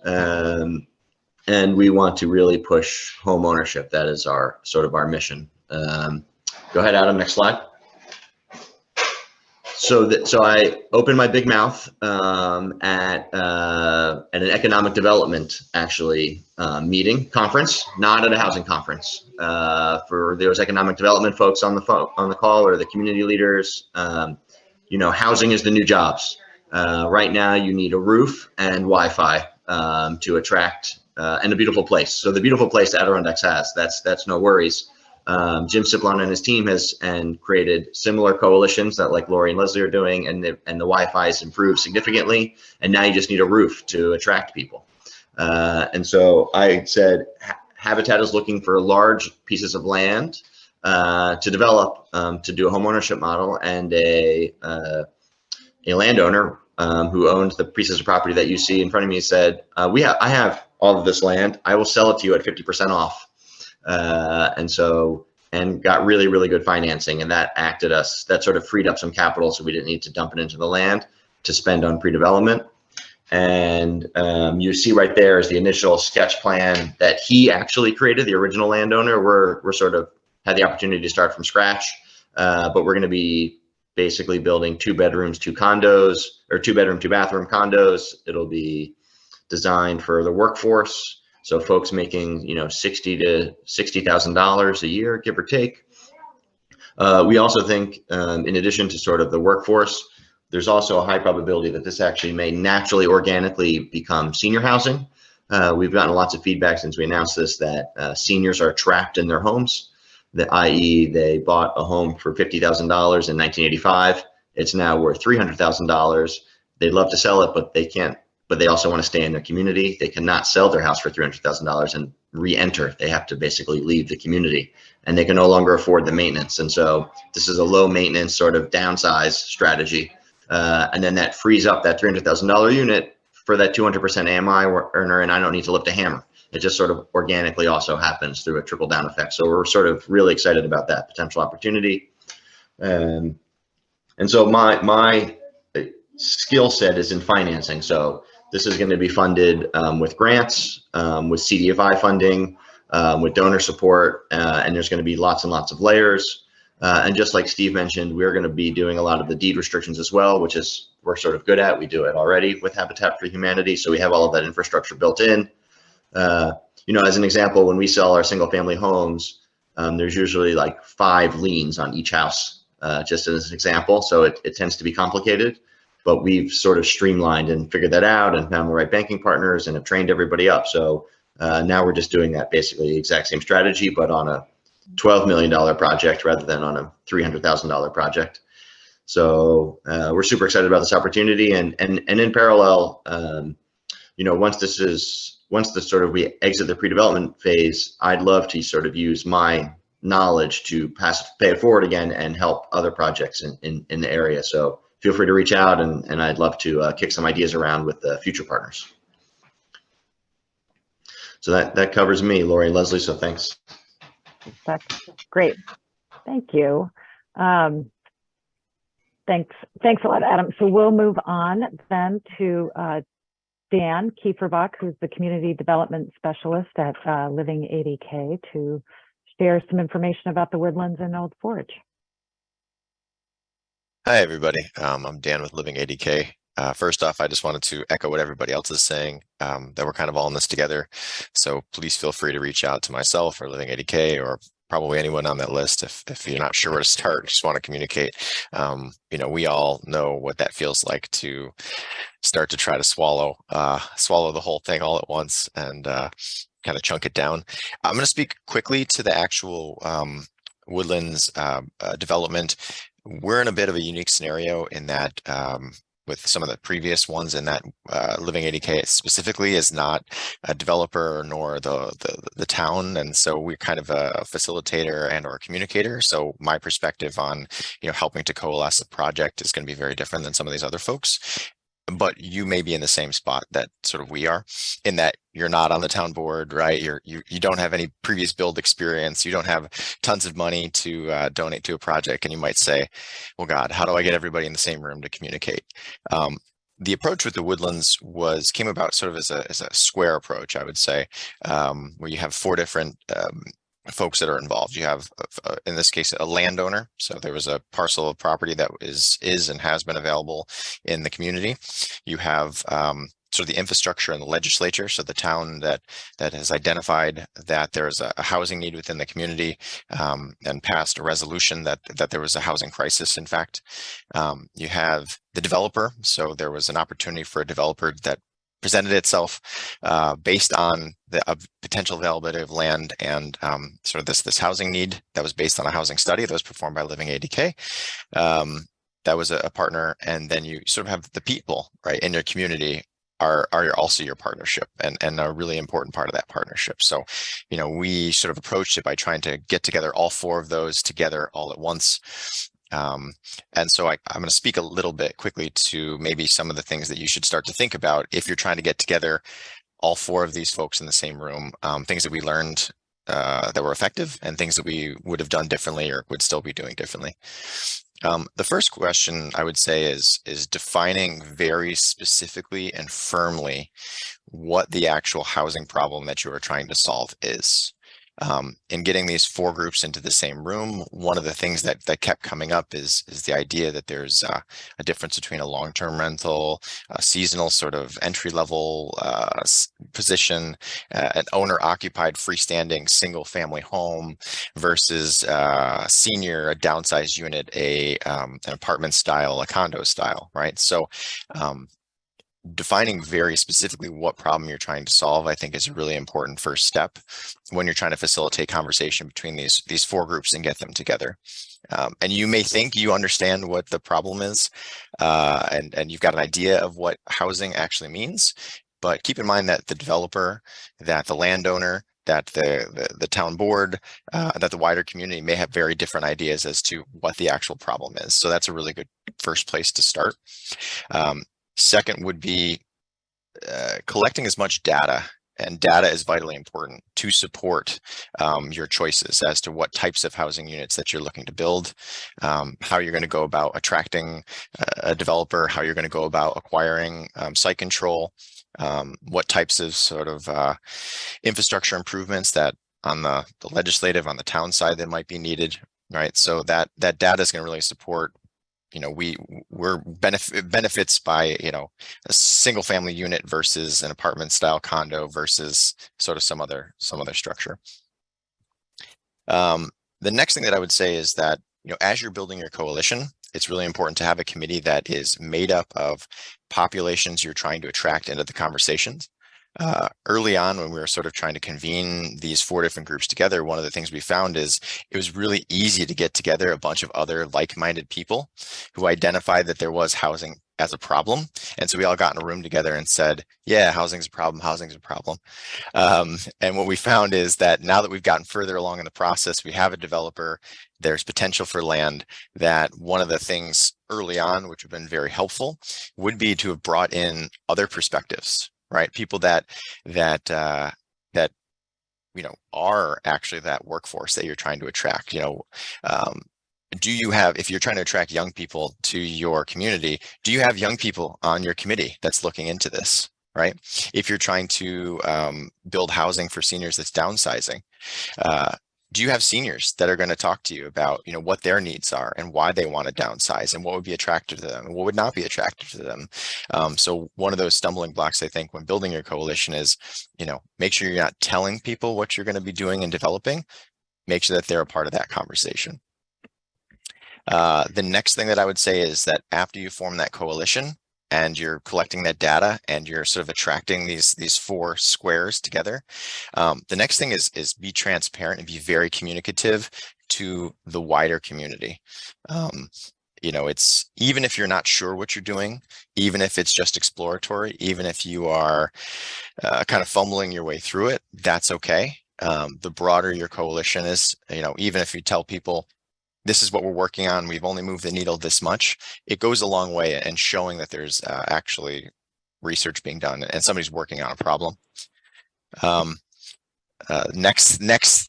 And we want to really push home ownership. That is our mission. Go ahead, Adam, next slide. So I opened my big mouth at an economic development conference, not at a housing conference. For those economic development folks on the call, or the community leaders, you know, housing is the new jobs. Right now, you need a roof and Wi-Fi to attract, and a beautiful place. So the beautiful place Adirondack has, that's no worries. Jim Siplon and his team has created similar coalitions that like Lori and Leslie are doing, and the Wi-Fi has improved significantly. And now you just need a roof to attract people. And so I said, Habitat is looking for large pieces of land to develop, to do a home ownership model, and a landowner who owned the pieces of property that you see in front of me said, I have all of this land. I will sell it to you at 50% off. And got really, really good financing, and that sort of freed up some capital, so we didn't need to dump it into the land to spend on pre-development. And you see right there is the initial sketch plan that he actually created, the original landowner. We're sort of had the opportunity to start from scratch, but we're going to be basically building 2 bedrooms, 2 condos, or 2 bedroom, 2 bathroom condos. It'll be designed for the workforce. So folks making, you know, $60,000 to $60,000 a year, give or take. We also think, in addition to sort of the workforce, there's also a high probability that this actually may naturally, organically become senior housing. We've gotten lots of feedback since we announced this that seniors are trapped in their homes, i.e. they bought a home for $50,000 in 1985. It's now worth $300,000. They'd love to sell it, but they can't. But they also want to stay in their community. They cannot sell their house for $300,000 and re-enter. They have to basically leave the community, and they can no longer afford the maintenance. And so this is a low maintenance sort of downsize strategy. And then that frees up that $300,000 unit for that 200% AMI earner, and I don't need to lift a hammer. It just sort of organically also happens through a trickle down effect. So we're sort of really excited about that potential opportunity. And so my skill set is in financing. So this is going to be funded with grants, with CDFI funding, with donor support, and there's going to be lots and lots of layers. And just like Steve mentioned, we're going to be doing a lot of the deed restrictions as well, which is we're sort of good at. We do it already with Habitat for Humanity, so we have all of that infrastructure built in. You know, as an example, when we sell our single family homes, there's usually like 5 liens on each house, just as an example. So it tends to be complicated. but we've sort of streamlined and figured that out and found the right banking partners and have trained everybody up. So now we're just doing that basically the exact same strategy, but on a $12 million project rather than on a $300,000 project. So we're super excited about this opportunity, and in parallel, you know, once we exit the pre-development phase, I'd love to sort of use my knowledge to pay it forward again and help other projects in the area. So feel free to reach out, and I'd love to kick some ideas around with the future partners. So that covers me, Lori and Leslie. So thanks. That's great. Thank you. Thanks a lot, Adam. So we'll move on then to Dan Kiefer-Bach, who's the Community Development Specialist at LivingADK, to share some information about the woodlands in Old Forge. Hi, everybody. I'm Dan with LivingADK. First off, I just wanted to echo what everybody else is saying, that we're kind of all in this together. So please feel free to reach out to myself or LivingADK or probably anyone on that list if you're not sure where to start, just want to communicate. You know, we all know what that feels like to start to try to swallow the whole thing all at once and kind of chunk it down. I'm going to speak quickly to the actual woodlands development. We're in a bit of a unique scenario in that with some of the previous ones in that LivingADK specifically is not a developer nor the town, and so we're kind of a facilitator and or a communicator. So my perspective on, you know, helping to coalesce a project is going to be very different than some of these other folks. But you may be in the same spot that sort of we are, in that you're not on the town board, right? You don't have any previous build experience. You don't have tons of money to donate to a project, and you might say, "Well, God, how do I get everybody in the same room to communicate?" The approach with the woodlands came about sort of as a square approach, I would say, where you have 4 different folks that are involved. You have, in this case, a landowner. So there was a parcel of property that is and has been available in the community. You have sort of the infrastructure and the legislature. So the town that has identified that there's a housing need within the community and passed a resolution that there was a housing crisis, in fact. You have the developer. So there was an opportunity for a developer that presented itself based on the potential availability of land and sort of this housing need that was based on a housing study that was performed by LivingADK. That was a partner, and then you sort of have the people, right, in your community are also your partnership and a really important part of that partnership. So, you know, we sort of approached it by trying to get together all 4 of those together all at once. And so I'm going to speak a little bit quickly to maybe some of the things that you should start to think about if you're trying to get together all 4 of these folks in the same room, things that we learned that were effective and things that we would have done differently or would still be doing differently. The first question I would say is defining very specifically and firmly what the actual housing problem that you are trying to solve is. In getting these 4 groups into the same room, one of the things that kept coming up is the idea that there's a difference between a long-term rental, a seasonal sort of entry-level position, an owner-occupied freestanding single-family home versus a senior, a downsized unit, an apartment style, a condo style, right? So defining very specifically what problem you're trying to solve, I think, is a really important first step when you're trying to facilitate conversation between these 4 groups and get them together. And you may think you understand what the problem is, and you've got an idea of what housing actually means, but keep in mind that the developer, that the landowner, that the town board, that the wider community may have very different ideas as to what the actual problem is. So that's a really good first place to start. Second would be collecting as much data, and data is vitally important to support your choices as to what types of housing units that you're looking to build, how you're going to go about attracting a developer, how you're going to go about acquiring site control, what types of sort of infrastructure improvements that on the legislative, on the town side that might be needed, right? So that data is going to really support, you know, we're benefits by, you know, a single family unit versus an apartment style condo versus sort of some other structure. The next thing that I would say is that, you know, as you're building your coalition, It's really important to have a committee that is made up of populations you're trying to attract into the conversations. Early on, when we were sort of trying to convene these 4 different groups together, one of the things we found is it was really easy to get together a bunch of other like-minded people who identified that there was housing as a problem. And so we all got in a room together and said, yeah, housing's a problem, housing's a problem. And what we found is that now that we've gotten further along in the process, we have a developer, there's potential for land, that one of the things early on, which have been very helpful, would be to have brought in other perspectives, right? People that you know are actually that workforce that you're trying to attract. You know, do you have, if you're trying to attract young people to your community, do you have young people on your committee that's looking into this, right? If you're trying to build housing for seniors that's downsizing, do you have seniors that are going to talk to you about, you know, what their needs are and why they want to downsize and what would be attractive to them and what would not be attractive to them? So one of those stumbling blocks, I think, when building your coalition is, you know, make sure you're not telling people what you're going to be doing and developing. Make sure that they're a part of that conversation. The next thing that I would say is that after you form that coalition and you're collecting that data and you're sort of attracting these 4 squares together, the next thing is be transparent and be very communicative to the wider community. You know, it's, even if you're not sure what you're doing, even if it's just exploratory, even if you are kind of fumbling your way through it, that's okay. The broader your coalition is, you know, even if you tell people, this is what we're working on, we've only moved the needle this much, it goes a long way in showing that there's actually research being done and somebody's working on a problem. Next,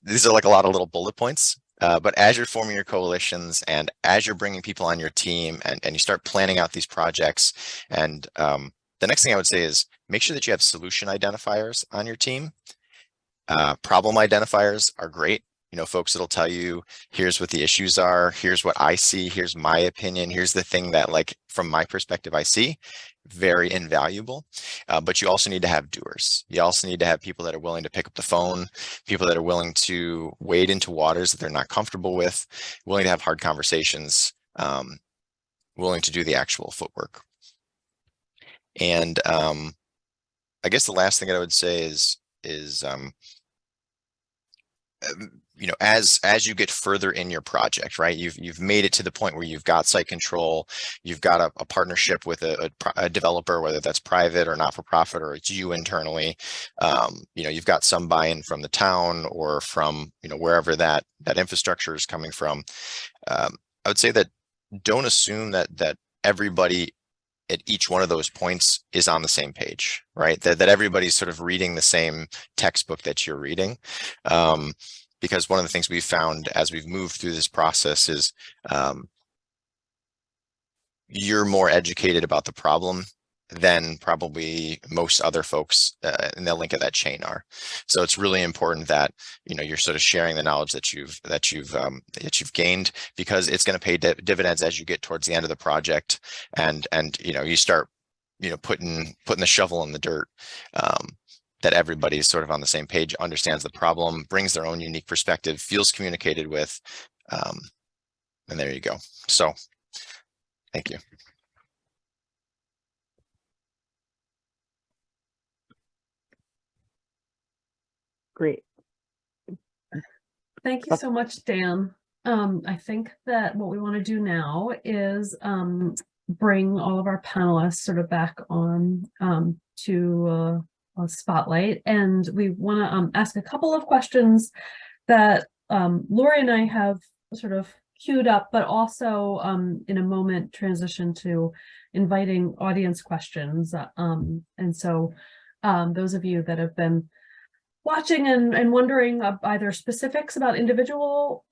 these are like a lot of little bullet points, but as you're forming your coalitions and as you're bringing people on your team and you start planning out these projects, and the next thing I would say is make sure that you have solution identifiers on your team. Problem identifiers are great. You know, folks that'll tell you, here's what the issues are, here's what I see, here's my opinion, here's the thing that, like, from my perspective, I see. Very invaluable. But you also need to have doers. You also need to have people that are willing to pick up the phone, people that are willing to wade into waters that they're not comfortable with, willing to have hard conversations, willing to do the actual footwork. And I guess the last thing that I would say is you know, as you get further in your project, right, you've made it to the point where you've got site control, you've got a partnership with a developer, whether that's private or not for profit, or it's you internally. You know, you've got some buy-in from the town or from, you know, wherever that infrastructure is coming from. I would say that don't assume that everybody at each one of those points is on the same page, right? That everybody's sort of reading the same textbook that you're reading. Because one of the things we've found as we've moved through this process is you're more educated about the problem than probably most other folks in the link of that chain are. So it's really important that, you know, you're sort of sharing the knowledge that you've gained, because it's going to pay dividends as you get towards the end of the project, and you know, you start, you know, putting the shovel in the dirt. That everybody's sort of on the same page, understands the problem, brings their own unique perspective, feels communicated with, and there you go. So, thank you. Great. Thank you so much, Dan. I think that what we want to do now is bring all of our panelists sort of back on to a spotlight, and we want to ask a couple of questions that Lori and I have sort of queued up, but also in a moment transition to inviting audience questions. And so those of you that have been watching and wondering either specifics about individual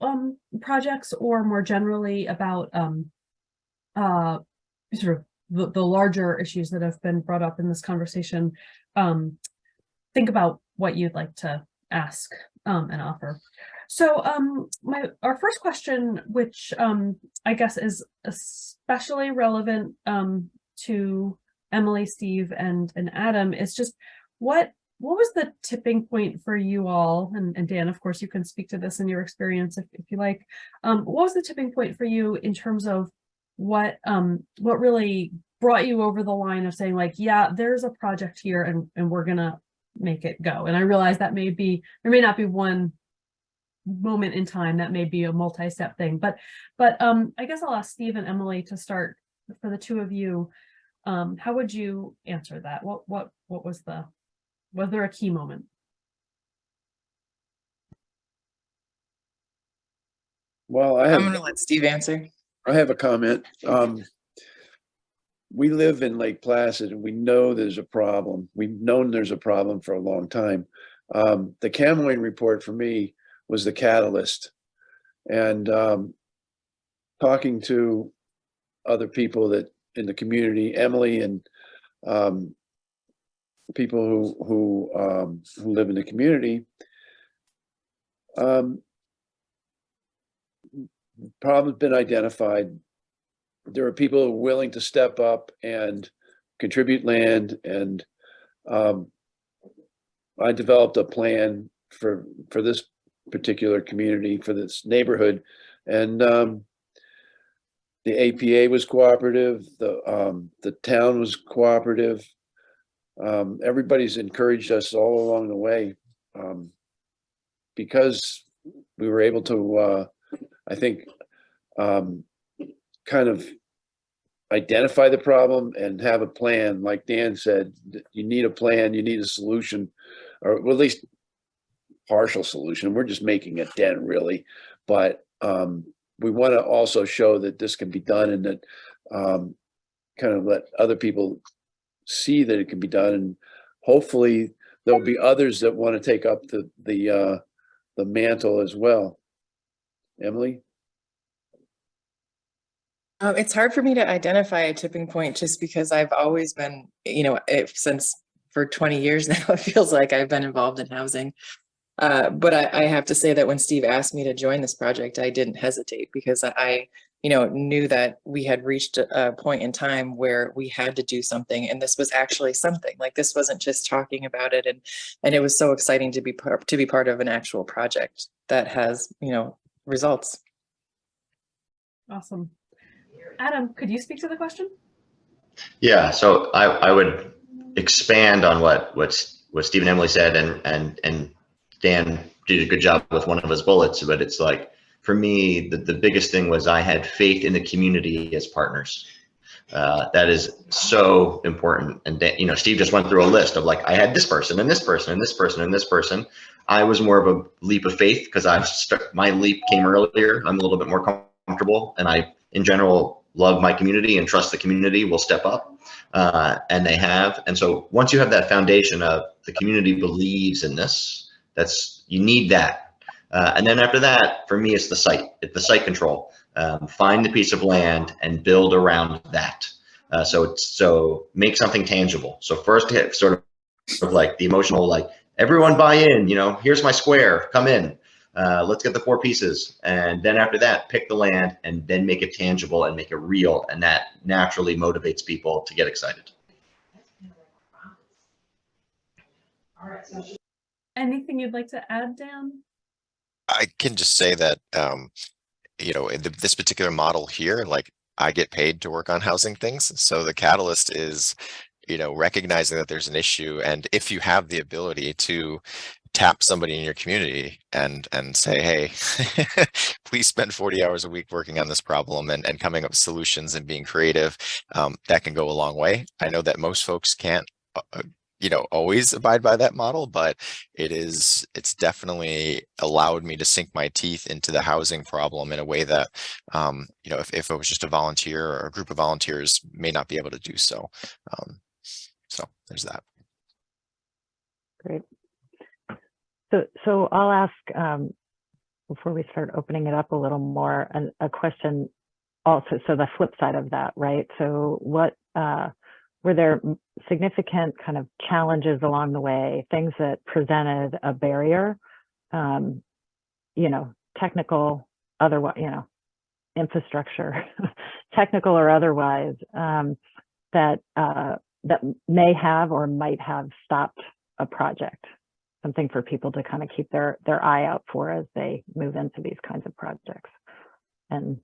projects or more generally about sort of the larger issues that have been brought up in this conversation, think about what you'd like to ask and offer. So our first question, which I guess is especially relevant to Emily, Steve, and Adam, is just what was the tipping point for you all? And Dan, of course, you can speak to this in your experience if you like. What was the tipping point for you in terms of what really brought you over the line of saying like, yeah, there's a project here and we're gonna make it go. And I realize that there may not be one moment in time, that may be a multi-step thing, but I guess I'll ask Steve and Emily to start for the two of you. How would you answer that? What was there a key moment? Well, I'm gonna let Steve answer. I have a comment. We live in Lake Placid and we know there's a problem. We've known there's a problem for a long time. The Camoin report for me was the catalyst. And talking to other people that in the community, Emily and people who live in the community, problem's been identified. There are people who are willing to step up and contribute land, and I developed a plan for this particular community, for this neighborhood, and the APA was cooperative. The town was cooperative. Everybody's encouraged us all along the way, because we were able to, I think, kind of identify the problem and have a plan. Like Dan said, you need a plan, you need a solution, or at least partial solution. We're just making a dent, really, but we want to also show that this can be done, and that kind of let other people see that it can be done, and hopefully there'll be others that want to take up the mantle as well. Emily? It's hard for me to identify a tipping point just because I've always been, since for 20 years now, it feels like I've been involved in housing. But I have to say that when Steve asked me to join this project, I didn't hesitate, because I knew that we had reached a point in time where we had to do something, and this was actually something. Like, this wasn't just talking about it, and it was so exciting to be part of an actual project that has results. Awesome. Adam, could you speak to the question? Yeah, so I would expand on what Steve and Emily said, and Dan did a good job with one of his bullets, but it's like, for me, the biggest thing was I had faith in the community as partners. That is so important. And Steve just went through a list of, like, I had this person and this person and this person and this person. I was more of a leap of faith because my leap came earlier. I'm a little bit more comfortable, and I, in general, love my community and trust the community will step up, and they have. And so once you have that foundation of the community believes in this, you need that. And then after that, for me, it's the site control. Find the piece of land and build around that. So make something tangible. So first, hit sort of like the emotional, like, everyone buy in, here's my square, come in. Let's get the 4 pieces. And then after that, pick the land and then make it tangible and make it real. And that naturally motivates people to get excited. Anything you'd like to add, Dan? I can just say that, in this particular model here, like, I get paid to work on housing things. So the catalyst is, recognizing that there's an issue. And if you have the ability to tap somebody in your community and say, hey, please spend 40 hours a week working on this problem and coming up with solutions and being creative, that can go a long way. I know that most folks can't, always abide by that model, but it's definitely allowed me to sink my teeth into the housing problem in a way that, if it was just a volunteer or a group of volunteers may not be able to do so. So there's that. Great. So I'll ask, before we start opening it up a little more, a question also. So the flip side of that, right? So were there significant kind of challenges along the way, things that presented a barrier, technical, otherwise, infrastructure, technical or otherwise, that may have or might have stopped a project? Something for people to kind of keep their eye out for as they move into these kinds of projects. And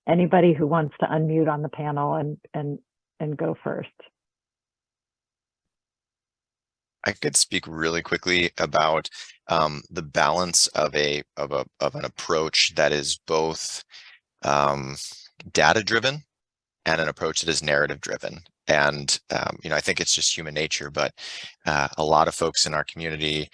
anybody who wants to unmute on the panel and go first. I could speak really quickly about the balance of an approach that is both data driven and an approach that is narrative driven. And I think it's just human nature, but a lot of folks in our community,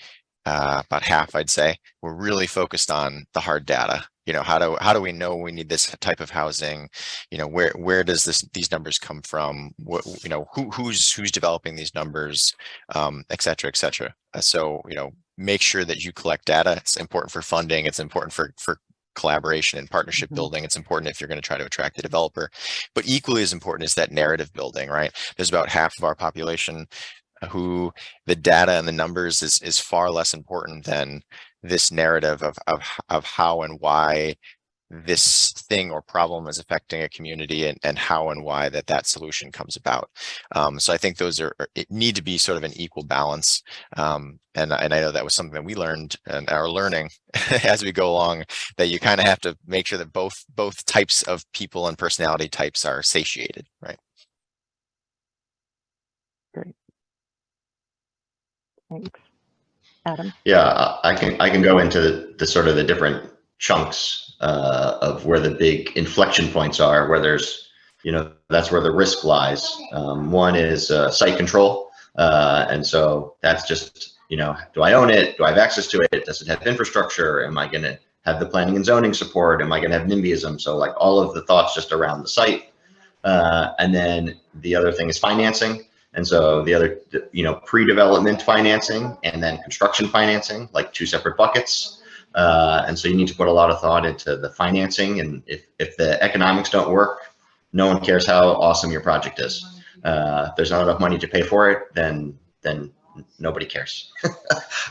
about half, I'd say, we're really focused on the hard data. How do we know we need this type of housing? Where does these numbers come from? Who's developing these numbers, et cetera, et cetera. So, make sure that you collect data. It's important for funding. It's important for collaboration and partnership building. It's important if you're going to try to attract a developer, but equally as important is that narrative building, right? There's about half of our population who the data and the numbers is far less important than this narrative of how and why this thing or problem is affecting a community, and how and why that solution comes about. So I think it need to be sort of an equal balance. And I know that was something that we learned and are learning as we go along, that you kind of have to make sure that both types of people and personality types are satiated, right? Great. Thanks. Adam? Yeah, I can go into the sort of the different chunks of where the big inflection points are, where there's, that's where the risk lies. One is site control. And so that's just, do I own it? Do I have access to it? Does it have infrastructure? Am I going to have the planning and zoning support? Am I going to have NIMBYism? So like all of the thoughts just around the site. And then the other thing is financing. And so the other, pre-development financing and then construction financing, like two separate buckets. And so you need to put a lot of thought into the financing. And if the economics don't work, no one cares how awesome your project is. If there's not enough money to pay for it, then nobody cares.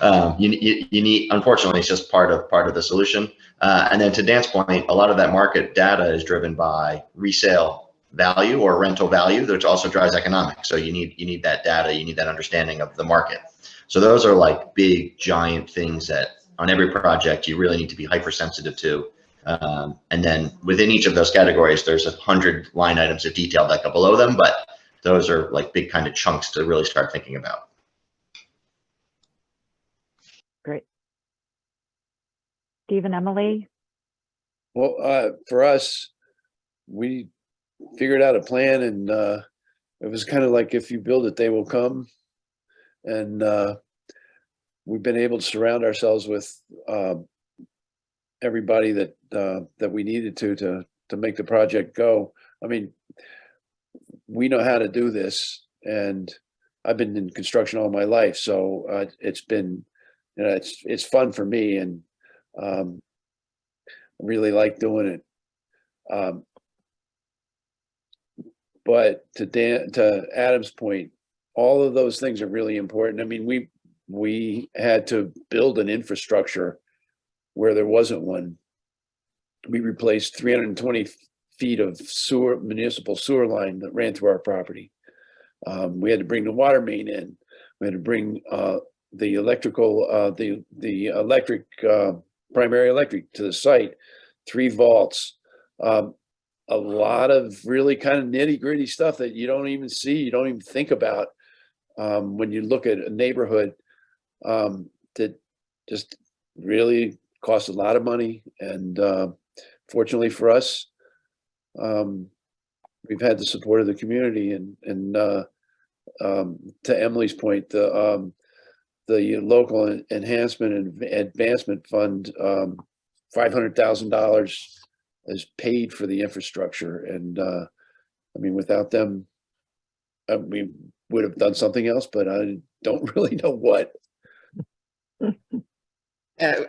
You need, unfortunately, it's just part of the solution. And then to Dan's point, a lot of that market data is driven by resale value or rental value, which also drives economics. So you need that data, you need that understanding of the market. So those are like big giant things that on every project you really need to be hypersensitive to. And then within each of those categories, there's 100 line items of detail that go below them, but those are like big kind of chunks to really start thinking about. Great. Steve and Emily? Well, for us, we figured out a plan, and it was kind of like, if you build it, they will come. And we've been able to surround ourselves with everybody that we needed to make the project go. I mean, we know how to do this, and I've been in construction all my life, so it's been, it's fun for me, and I really like doing it. But to Adam's point, all of those things are really important. I mean, we had to build an infrastructure where there wasn't one. We replaced 320 feet of municipal sewer line that ran through our property. We had to bring the water main in. We had to bring the electrical, the electric, primary electric to the site, 3 vaults. A lot of really kind of nitty gritty stuff that you don't even see, you don't even think about when you look at a neighborhood that just really costs a lot of money. And fortunately for us, we've had the support of the community, and to Emily's point, the local enhancement and advancement fund, $500,000 is paid for the infrastructure. And I mean, without them, we would have done something else, but I don't really know what.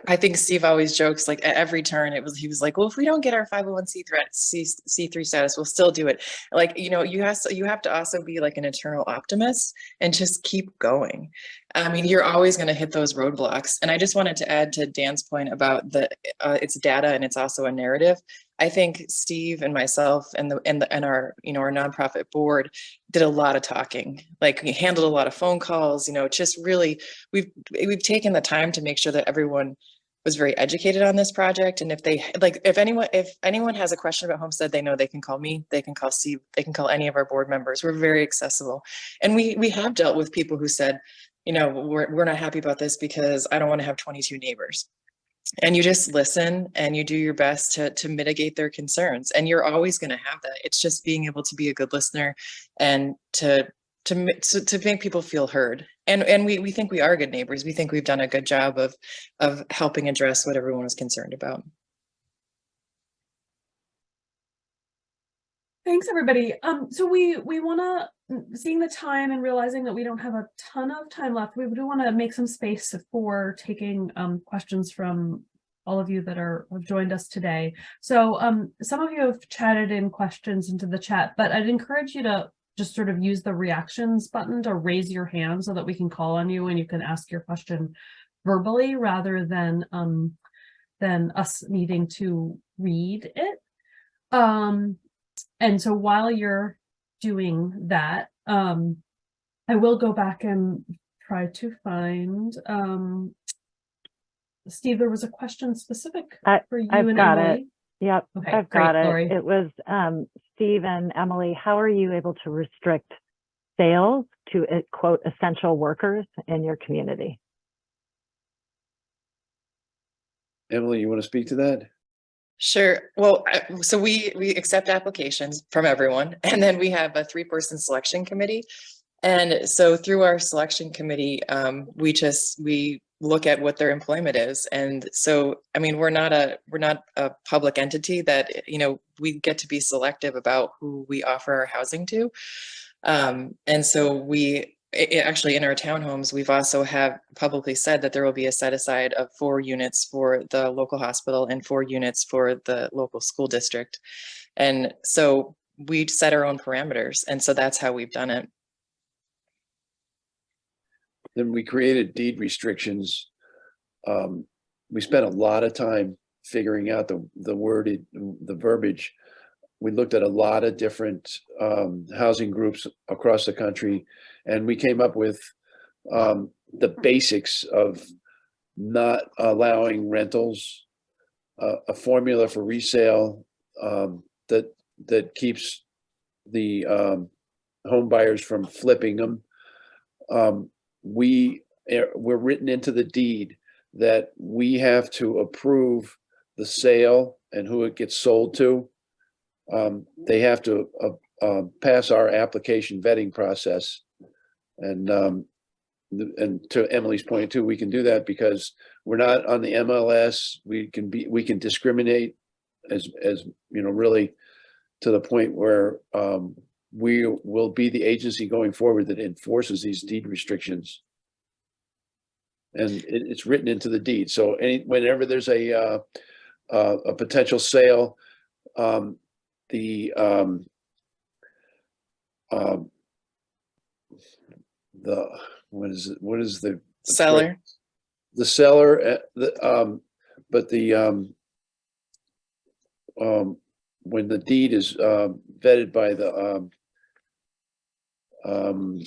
I think Steve always jokes, like at every turn, he was like, well, if we don't get our 501c3 status, we'll still do it. Like, you have to also be like an eternal optimist and just keep going. I mean, you're always going to hit those roadblocks. And I just wanted to add to Dan's point about it's data and it's also a narrative. I think Steve and myself and our our nonprofit board did a lot of talking. Like, we handled a lot of phone calls. Just really, we've taken the time to make sure that everyone was very educated on this project. And if anyone has a question about Homestead, they know they can call me, they can call Steve, they can call any of our board members. We're very accessible. And we have dealt with people who said, we're not happy about this because I don't want to have 22 neighbors. And you just listen and you do your best to mitigate their concerns. And you're always going to have that. It's just being able to be a good listener and to make people feel heard. And we think we are good neighbors. We think we've done a good job of helping address what everyone was concerned about. Thanks, everybody. So we want to, seeing the time and realizing that we don't have a ton of time left, we do want to make some space for taking questions from all of you that have joined us today. So some of you have chatted in questions into the chat, but I'd encourage you to just sort of use the reactions button to raise your hand so that we can call on you and you can ask your question verbally rather than us needing to read it. And so while you're doing that, I will go back and try to find, Steve, there was a question specific for you and Emily. Yep, Okay, I've got it. Lori. It was Steve and Emily, how are you able to restrict sales to, quote, essential workers in your community? Emily, you want to speak to that? Sure. Well, so we accept applications from everyone, and then we have a 3-person selection committee. And so through our selection committee, we look at what their employment is. And so, I mean, we're not a public entity that, we get to be selective about who we offer our housing to. And so actually in our townhomes, we've also have publicly said that there will be a set aside of 4 units for the local hospital and 4 units for the local school district. And so we set our own parameters. And so that's how we've done it. Then we created deed restrictions. We spent a lot of time figuring out the verbiage. We looked at a lot of different housing groups across the country, and we came up with the basics of not allowing rentals, a formula for resale that keeps the home buyers from flipping them. We're written into the deed that we have to approve the sale and who it gets sold to. They have to pass our application vetting process, and to Emily's point too, we can do that because we're not on the MLS. We can discriminate as really to the point where we will be the agency going forward that enforces these deed restrictions, and it's written into the deed. So whenever there's a potential sale, what is the Seller? The seller, when the deed is vetted by the I'm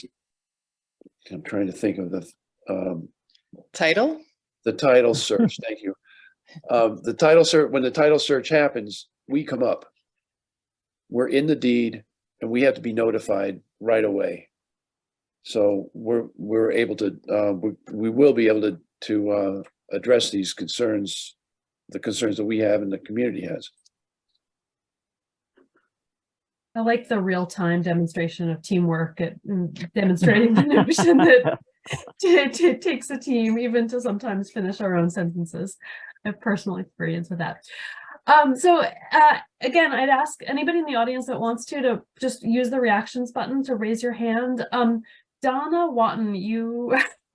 trying to think of the Title? the title search. Thank you. The title search, when the title search happens, we come up. We're in the deed and we have to be notified right away. So we're able to we will be able to address these concerns, the concerns that we have and the community has. I like the real-time demonstration of teamwork at demonstrating the notion that it takes a team even to sometimes finish our own sentences. I have personal experience with that. So again, I'd ask anybody in the audience that wants to just use the reactions button to raise your hand. Donna Watton,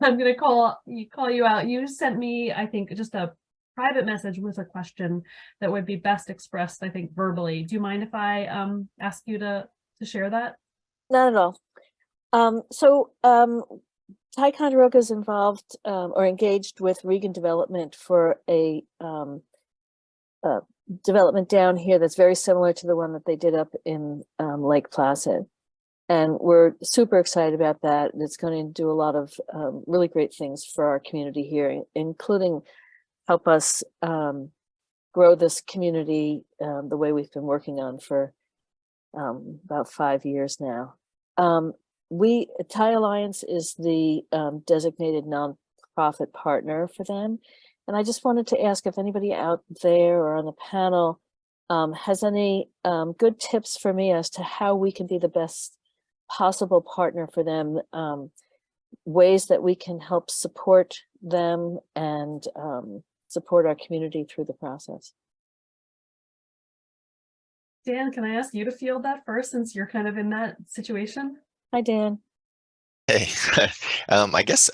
I'm going to call you out. You sent me, I think, just a private message with a question that would be best expressed, I think, verbally. Do you mind if I ask you to share that? Not at all. Ty Conderoga is involved or engaged with Regan Development for a development down here that's very similar to the one that they did up in Lake Placid. And we're super excited about that. And it's going to do a lot of really great things for our community here, including help us grow this community the way we've been working on for about 5 years now. Thai Alliance is the designated nonprofit partner for them. And I just wanted to ask if anybody out there or on the panel has any good tips for me as to how we can be the best possible partner for them, ways that we can help support them and support our community through the process. Dan, can I ask you to field that first, since you're kind of in that situation? Hi, Dan. Hey, I guess,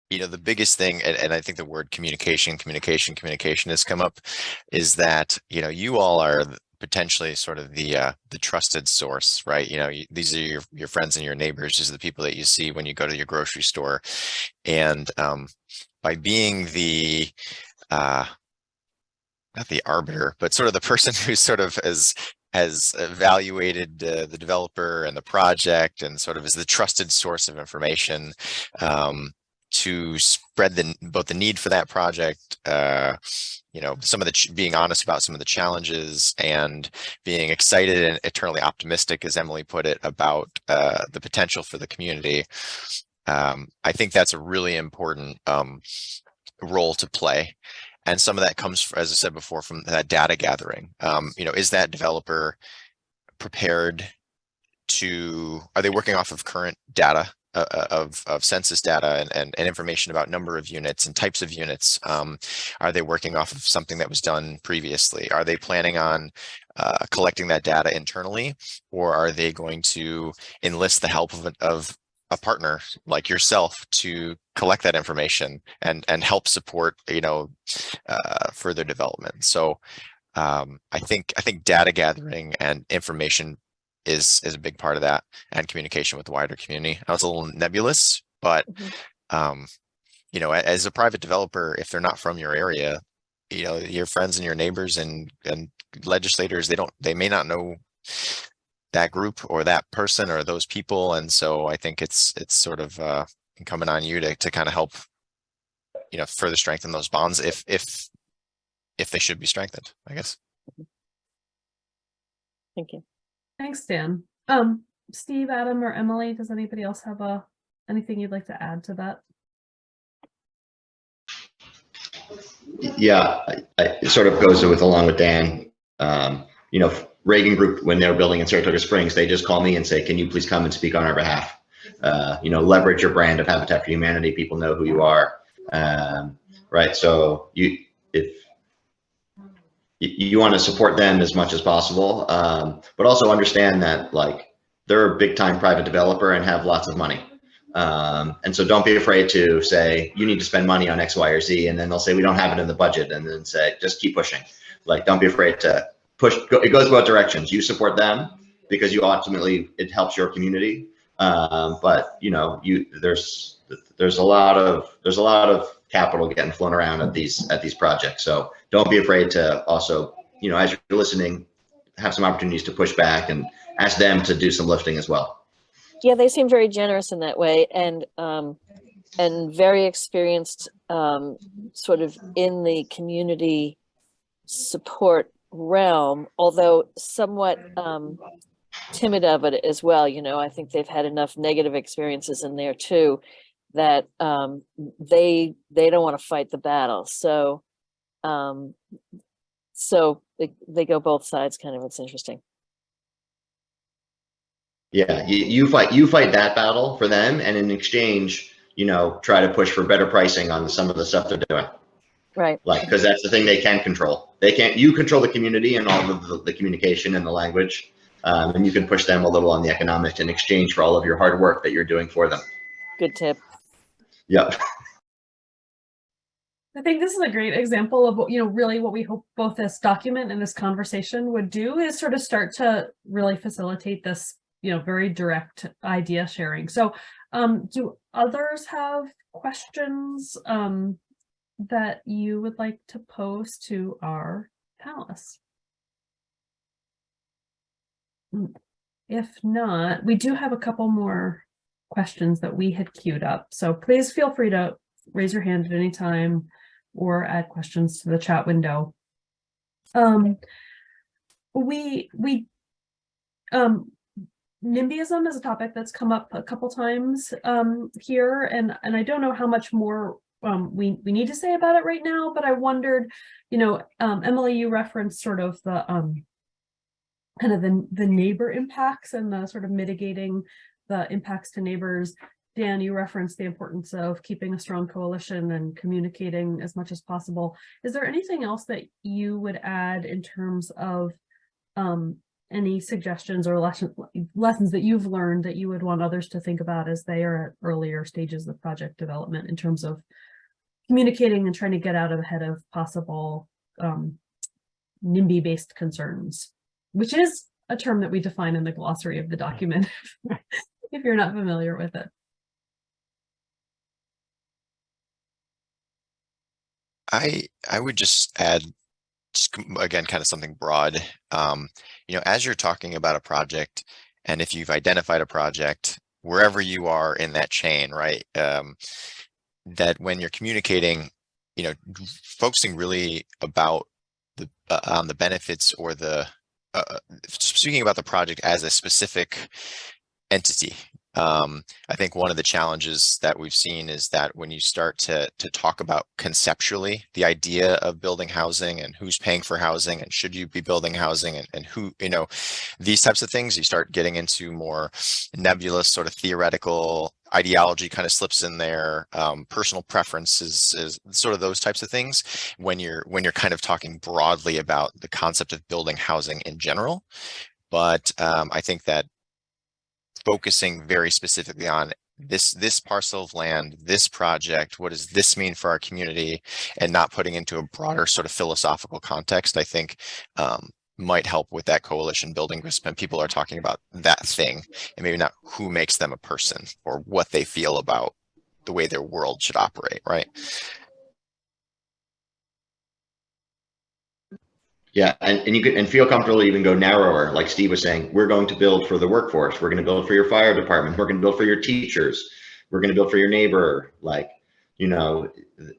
you know, the biggest thing, and I think the word communication has come up, is that, you know, you all are potentially sort of the trusted source, right? You know, these are your friends and your neighbors. These are the people that you see when you go to your grocery store. And by being the, not the arbiter, but sort of the person who sort of has evaluated the developer and the project and sort of is the trusted source of information to spread both the need for that project, you know, some of the being honest about some of the challenges and being excited and eternally optimistic, as Emily put it, about the potential for the community. I think that's a really important role to play. And some of that comes, as I said before, from that data gathering. You know, is that developer prepared to, are they working off of current data of census data and information about number of units and types of units? Are they working off of something that was done previously? Are they planning on collecting that data internally, or are they going to enlist the help of a partner like yourself to collect that information and help support, you know, further development? So I think data gathering and information is a big part of that, and communication with the wider community. I was a little nebulous, but you know, as a private developer, if they're not from your area, you know, your friends and your neighbors and legislators, they may not know that group or that person or those people. And so I think it's sort of incumbent on you to kind of help, you know, further strengthen those bonds if they should be strengthened, I guess. Thank you. Thanks, Dan. Steve, Adam, or Emily, does anybody else have anything you'd like to add to that? Yeah, it sort of goes along with Dan. You know, Reagan Group, when they're building in Saratoga Springs, they just call me and say, can you please come and speak on our behalf? You know, leverage your brand of Habitat for Humanity. People know who you are, right? So if you want to support them as much as possible, but also understand that, like, they're a big time private developer and have lots of money. And so don't be afraid to say, you need to spend money on X, Y, or Z. And then they'll say, we don't have it in the budget. And then say, just keep pushing. Like, don't be afraid to push. It goes both directions. You support them because you ultimately, it helps your community. But you know, there's a lot of capital getting flown around at these projects. So don't be afraid to also, you know, as you're listening, have some opportunities to push back and ask them to do some lifting as well. Yeah, they seem very generous in that way, and very experienced, sort of in the community support realm, although somewhat timid of it as well. You know, I think they've had enough negative experiences in there too, that they don't want to fight the battle. So they go both sides, kind of. It's interesting. Yeah, you fight that battle for them, and in exchange, you know, try to push for better pricing on some of the stuff they're doing. Right. Like, because that's the thing they can control. You control the community and all of the communication and the language, and you can push them a little on the economics in exchange for all of your hard work that you're doing for them. Good tip. Yep. I think this is a great example of what, you know, really what we hope both this document and this conversation would do is sort of start to really facilitate this, you know, very direct idea sharing. So do others have questions that you would like to pose to our panelists? If not, we do have a couple more questions that we had queued up. So please feel free to raise your hand at any time. or add questions to the chat window. NIMBYism is a topic that's come up a couple times here, and I don't know how much more we need to say about it right now, but I wondered, Emily, you referenced sort of the kind of the neighbor impacts and the sort of mitigating the impacts to neighbors. Dan, you referenced the importance of keeping a strong coalition and communicating as much as possible. Is there anything else that you would add in terms of any suggestions or lessons that you've learned that you would want others to think about as they are at earlier stages of project development in terms of communicating and trying to get out ahead of possible NIMBY-based concerns, which is a term that we define in the glossary of the document, if you're not familiar with it. I would just add, again, kind of something broad. As you're talking about a project, and if you've identified a project, wherever you are in that chain, right, that when you're communicating, focusing really about on the benefits or the speaking about the project as a specific entity. I think one of the challenges that we've seen is that when you start to talk about conceptually the idea of building housing and who's paying for housing and should you be building housing and who, these types of things, you start getting into more nebulous sort of theoretical ideology kind of slips in there, personal preferences is sort of those types of things when you're kind of talking broadly about the concept of building housing in general. But I think that focusing very specifically on this parcel of land, this project, what does this mean for our community, and not putting into a broader sort of philosophical context, I think might help with that coalition building risk when people are talking about that thing and maybe not who makes them a person or what they feel about the way their world should operate, right? Yeah, and you can feel comfortable even go narrower, like Steve was saying. We're going to build for the workforce. We're going to build for your fire department. We're going to build for your teachers. We're going to build for your neighbor.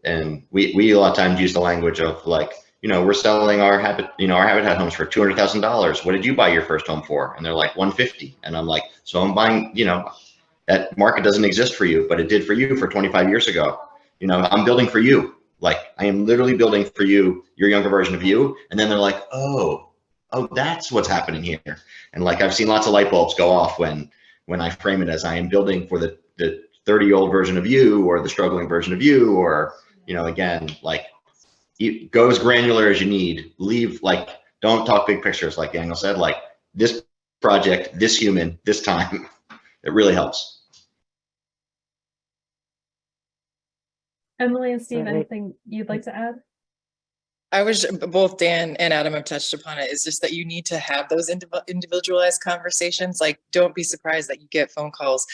And we a lot of times use the language of we're selling our habitat homes for $200,000. What did you buy your first home for? And they're like 150. And I'm like, so I'm buying. That market doesn't exist for you, but it did for you for 25 years ago. I'm building for you. I am literally building for you, your younger version of you. And then they're like, oh, that's what's happening here. And I've seen lots of light bulbs go off when I frame it as I am building for the 30-year-old version of you or the struggling version of you, or, again, go as granular as you need. Leave, don't talk big pictures, like Daniel said, this project, this human, this time. It really helps. Emily and Steve, anything you'd like to add? Both Dan and Adam have touched upon it. It's just that you need to have those individualized conversations. Don't be surprised that you get phone calls,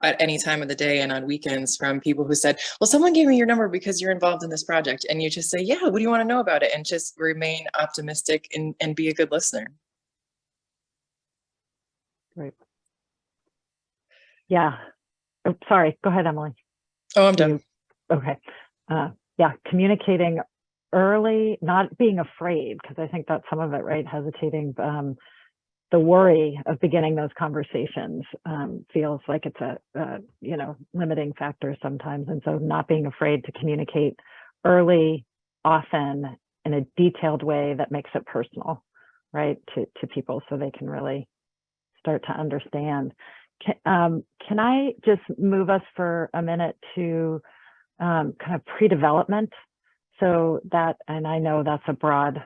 at any time of the day and on weekends from people who said, well, someone gave me your number because you're involved in this project. And you just say, yeah, what do you want to know about it? And just remain optimistic and be a good listener. Great. Yeah. Oh, sorry. Go ahead, Emily. Oh, I'm done. Okay. Yeah, communicating early, not being afraid, because I think that's some of it, right? Hesitating. The worry of beginning those conversations feels like it's a limiting factor sometimes. And so not being afraid to communicate early, often, in a detailed way that makes it personal, right, to people so they can really start to understand. Can I just move us for a minute to kind of pre-development? So that, and I know that's a broad,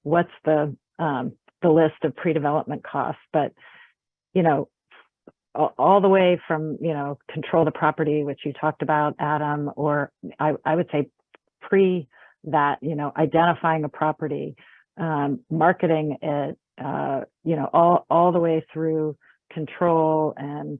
what's the list of pre-development costs, but, all the way from, control the property, which you talked about, Adam, or I would say pre that, identifying a property, marketing it, all the way through control and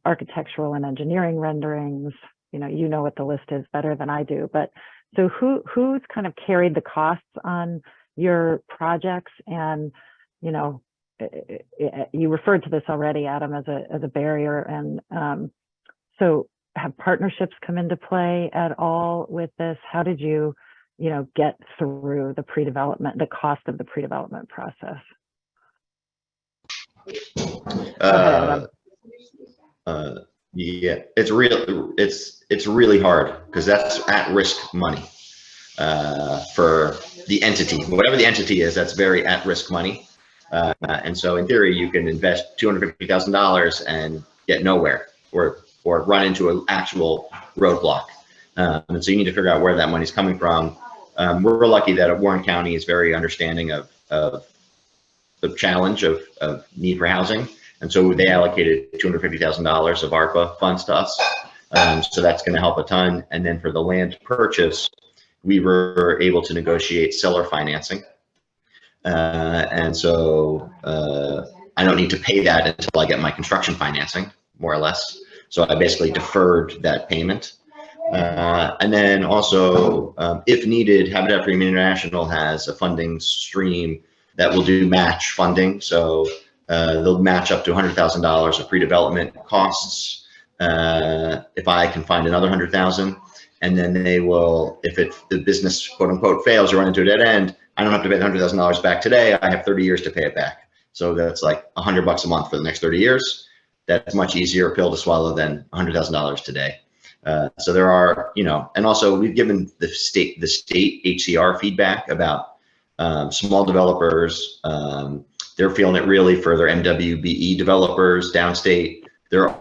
architectural and engineering renderings. You know what the list is better than I do, but so who's kind of carried the costs on your projects? And you referred to this already, Adam, as a barrier, and so have partnerships come into play at all with this? How did you, get through the pre-development, the cost of the pre-development process? Uh, yeah, it's really hard because that's at-risk money for the entity. Whatever the entity is, that's very at-risk money. And so in theory, you can invest $250,000 and get nowhere or run into an actual roadblock. And so you need to figure out where that money's coming from. We're lucky that Warren County is very understanding of the challenge of need for housing. And so they allocated $250,000 of ARPA funds to us. So that's going to help a ton. And then for the land purchase, we were able to negotiate seller financing. And so I don't need to pay that until I get my construction financing, more or less. So I basically deferred that payment. And then also, if needed, Habitat for Humanity International has a funding stream that will do match funding. So they'll match up to $100,000 of pre-development costs if I can find another 100,000. And then they will, if the business quote unquote fails or run into a dead end, I don't have to pay the $100,000 back today. I have 30 years to pay it back. So that's like $100 a month for the next 30 years. That's much easier pill to swallow than $100,000 today. So there are, and also we've given the state HCR feedback about small developers. They're feeling it really for their MWBE developers downstate. There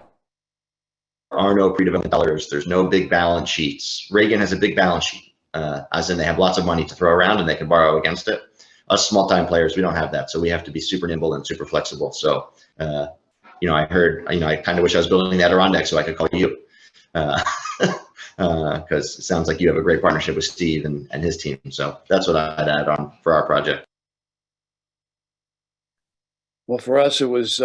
are no pre-development dollars. There's no big balance sheets. Reagan has a big balance sheet, as in they have lots of money to throw around and they can borrow against it. Us small-time players, we don't have that. So we have to be super nimble and super flexible. So, I heard, I kind of wish I was building the Adirondack so I could call you. Because it sounds like you have a great partnership with Steve and his team. So that's what I'd add on for our project. Well, for us, it was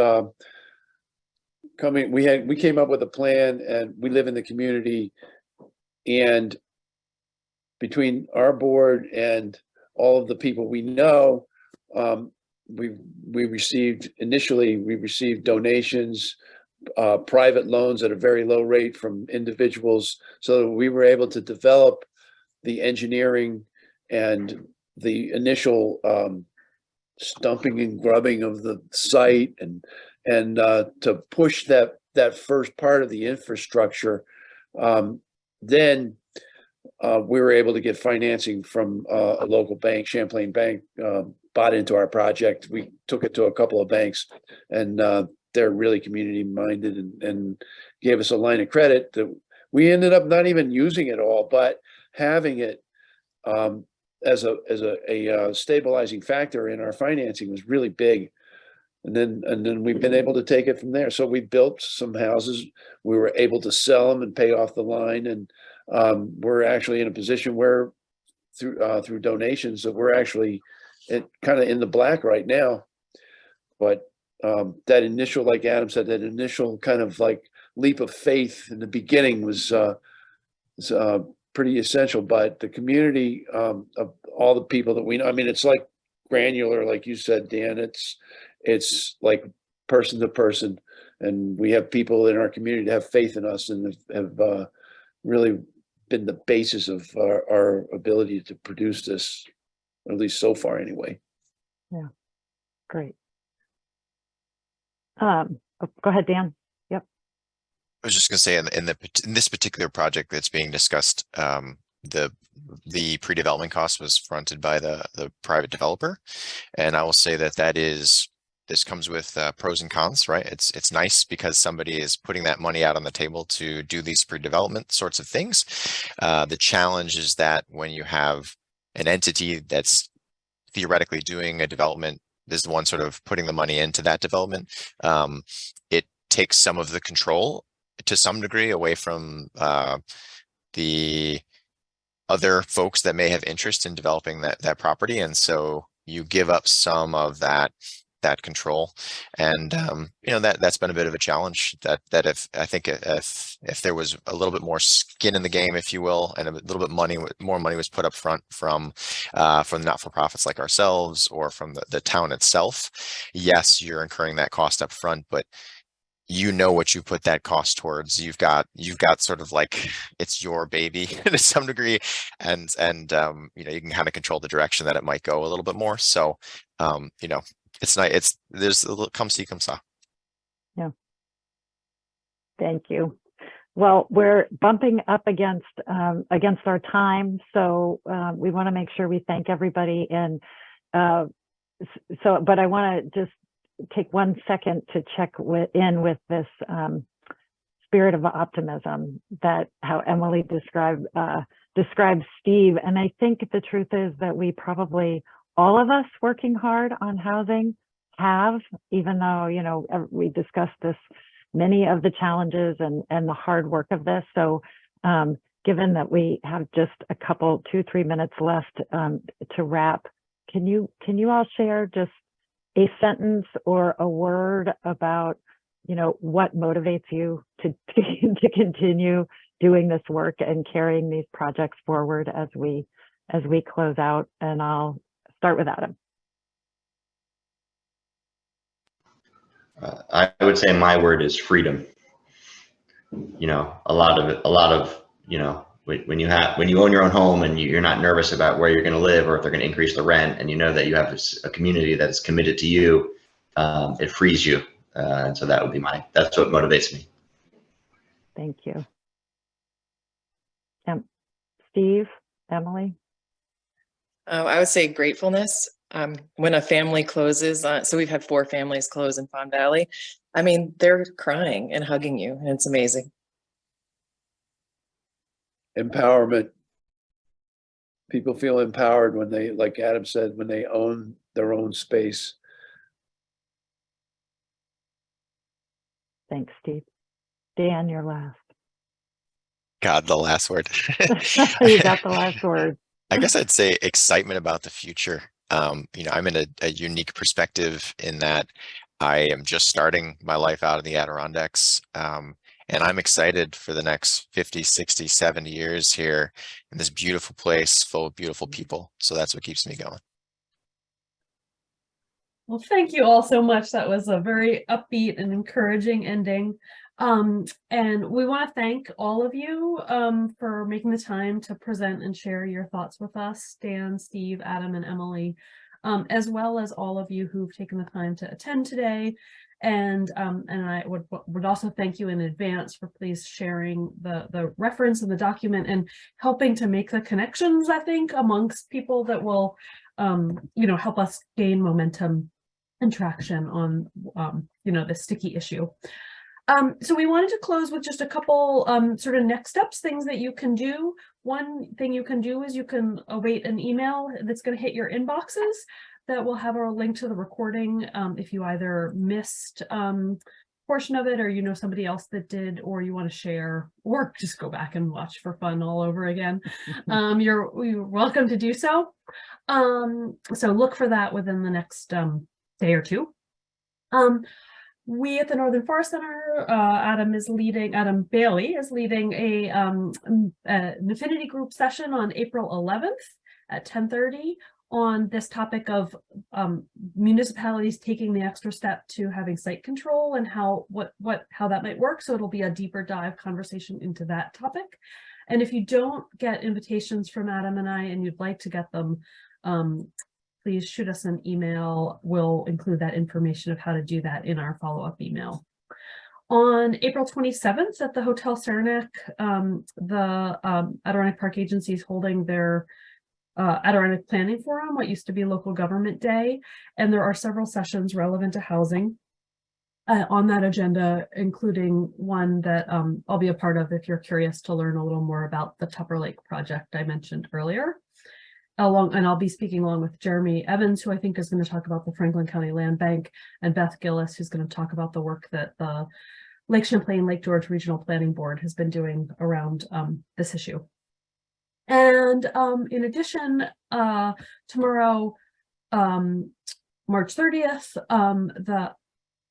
we came up with a plan, and we live in the community, and between our board and all of the people we know, we received donations, private loans at a very low rate from individuals, so we were able to develop the engineering and the initial stumping and grubbing of the site and to push that first part of the infrastructure. Then we were able to get financing from a local bank. Champlain Bank bought into our project. We took it to a couple of banks, and they're really community minded and gave us a line of credit that we ended up not even using it all, but having it as a stabilizing factor in our financing was really big. And then we've been able to take it from there. So we built some houses. We were able to sell them and pay off the line. And we're actually in a position where through donations that we're actually kind of in the black right now. But that initial, like Adam said, that initial kind of like leap of faith in the beginning was pretty essential. But the community of all the people that we know, I mean, it's like granular, like you said, Dan. It's like person to person, and we have people in our community that have faith in us and have really been the basis of our ability to produce this, at least so far anyway. Yeah, great. Go ahead, Dan. Yep. I was just going to say in this particular project that's being discussed, the pre-development cost was fronted by the private developer, and I will say this comes with pros and cons, right? It's nice because somebody is putting that money out on the table to do these pre-development sorts of things. The challenge is that when you have an entity that's theoretically doing a development, is the one sort of putting the money into that development, it takes some of the control to some degree away from the other folks that may have interest in developing that property, and so you give up some of that control, and that's been a bit of a challenge. That if there was a little bit more skin in the game, if you will, and a little bit more money was put up front from not-for-profits like ourselves or from the town itself, yes, you're incurring that cost up front, but you know what you put that cost towards. You've got sort of like it's your baby to some degree, and you know, you can kind of control the direction that it might go a little bit more. So you know, it's nice. There's a little come see, come saw. Yeah. Thank you. Well, we're bumping up against our time, so we want to make sure we thank everybody. And but I want to just take 1 second to check in with this spirit of optimism that how Emily described Steve. And I think the truth is that we probably, all of us working hard on housing have, even though, you know, we discussed this, many of the challenges and the hard work of this. So given that we have just a couple, 2-3 minutes left to wrap, can you all share just a sentence or a word about, you know, what motivates you to continue doing this work and carrying these projects forward as we close out? And I'll start with Adam. I would say my word is freedom. You know, a lot of, you know, when you own your own home and you're not nervous about where you're going to live or if they're going to increase the rent, and you know that you have a community that is committed to you, it frees you. And so that would be that's what motivates me. Thank you. Steve, Emily? I would say gratefulness. When a family closes, so we've had 4 families close in Pond Valley. I mean, they're crying and hugging you, and it's amazing. Empowerment. People feel empowered when they, like Adam said, when they own their own space. Thanks, Steve. Dan, you're last. God, the last word. You got the last word. I guess I'd say excitement about the future. You know, I'm in a unique perspective in that I am just starting my life out in the Adirondacks. And I'm excited for the next 50, 60, 70 years here in this beautiful place full of beautiful people. So that's what keeps me going. Well, thank you all so much. That was a very upbeat and encouraging ending. And we want to thank all of you for making the time to present and share your thoughts with us, Dan, Steve, Adam, and Emily, as well as all of you who've taken the time to attend today. And I would also thank you in advance for please sharing the reference in the document and helping to make the connections, I think, amongst people that will, you know, help us gain momentum and traction on, you know, this sticky issue. So we wanted to close with just a couple sort of next steps, things that you can do. One thing you can do is you can await an email that's going to hit your inboxes that will have a link to the recording if you either missed portion of it, or you know somebody else that did, or you want to share, or just go back and watch for fun all over again. You're welcome to do so. So look for that within the next day or two. We at the Northern Forest Center, Adam Bailey is leading an affinity group session on April 11th at 10:30 on this topic of municipalities taking the extra step to having site control and how that might work. So it'll be a deeper dive conversation into that topic. And if you don't get invitations from Adam and I, and you'd like to get them, please shoot us an email. We'll include that information of how to do that in our follow-up email. On April 27th at the Hotel Saranac, the Adirondack Park Agency is holding their Adirondack Planning Forum, what used to be Local Government Day, and there are several sessions relevant to housing on that agenda, including one that I'll be a part of if you're curious to learn a little more about the Tupper Lake project I mentioned earlier. And I'll be speaking along with Jeremy Evans, who I think is going to talk about the Franklin County Land Bank, and Beth Gillis, who's going to talk about the work that the Lake Champlain, Lake George Regional Planning Board has been doing around this issue. And in addition, tomorrow, March 30th,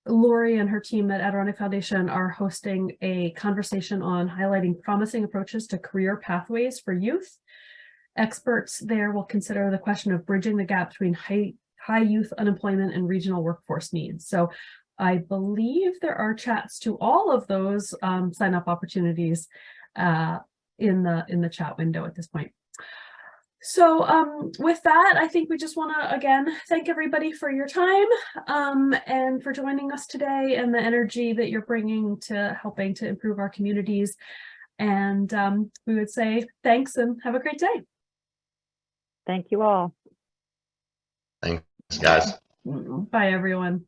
Lori and her team at Adirondack Foundation are hosting a conversation on highlighting promising approaches to career pathways for youth. Experts there will consider the question of bridging the gap between high youth unemployment and regional workforce needs. So I believe there are chats to all of those sign up opportunities in the chat window at this point. So with that, I think we just want to again thank everybody for your time and for joining us today, and the energy that you're bringing to helping to improve our communities. And we would say thanks and have a great day. Thank you all. Thanks, guys. Bye, everyone.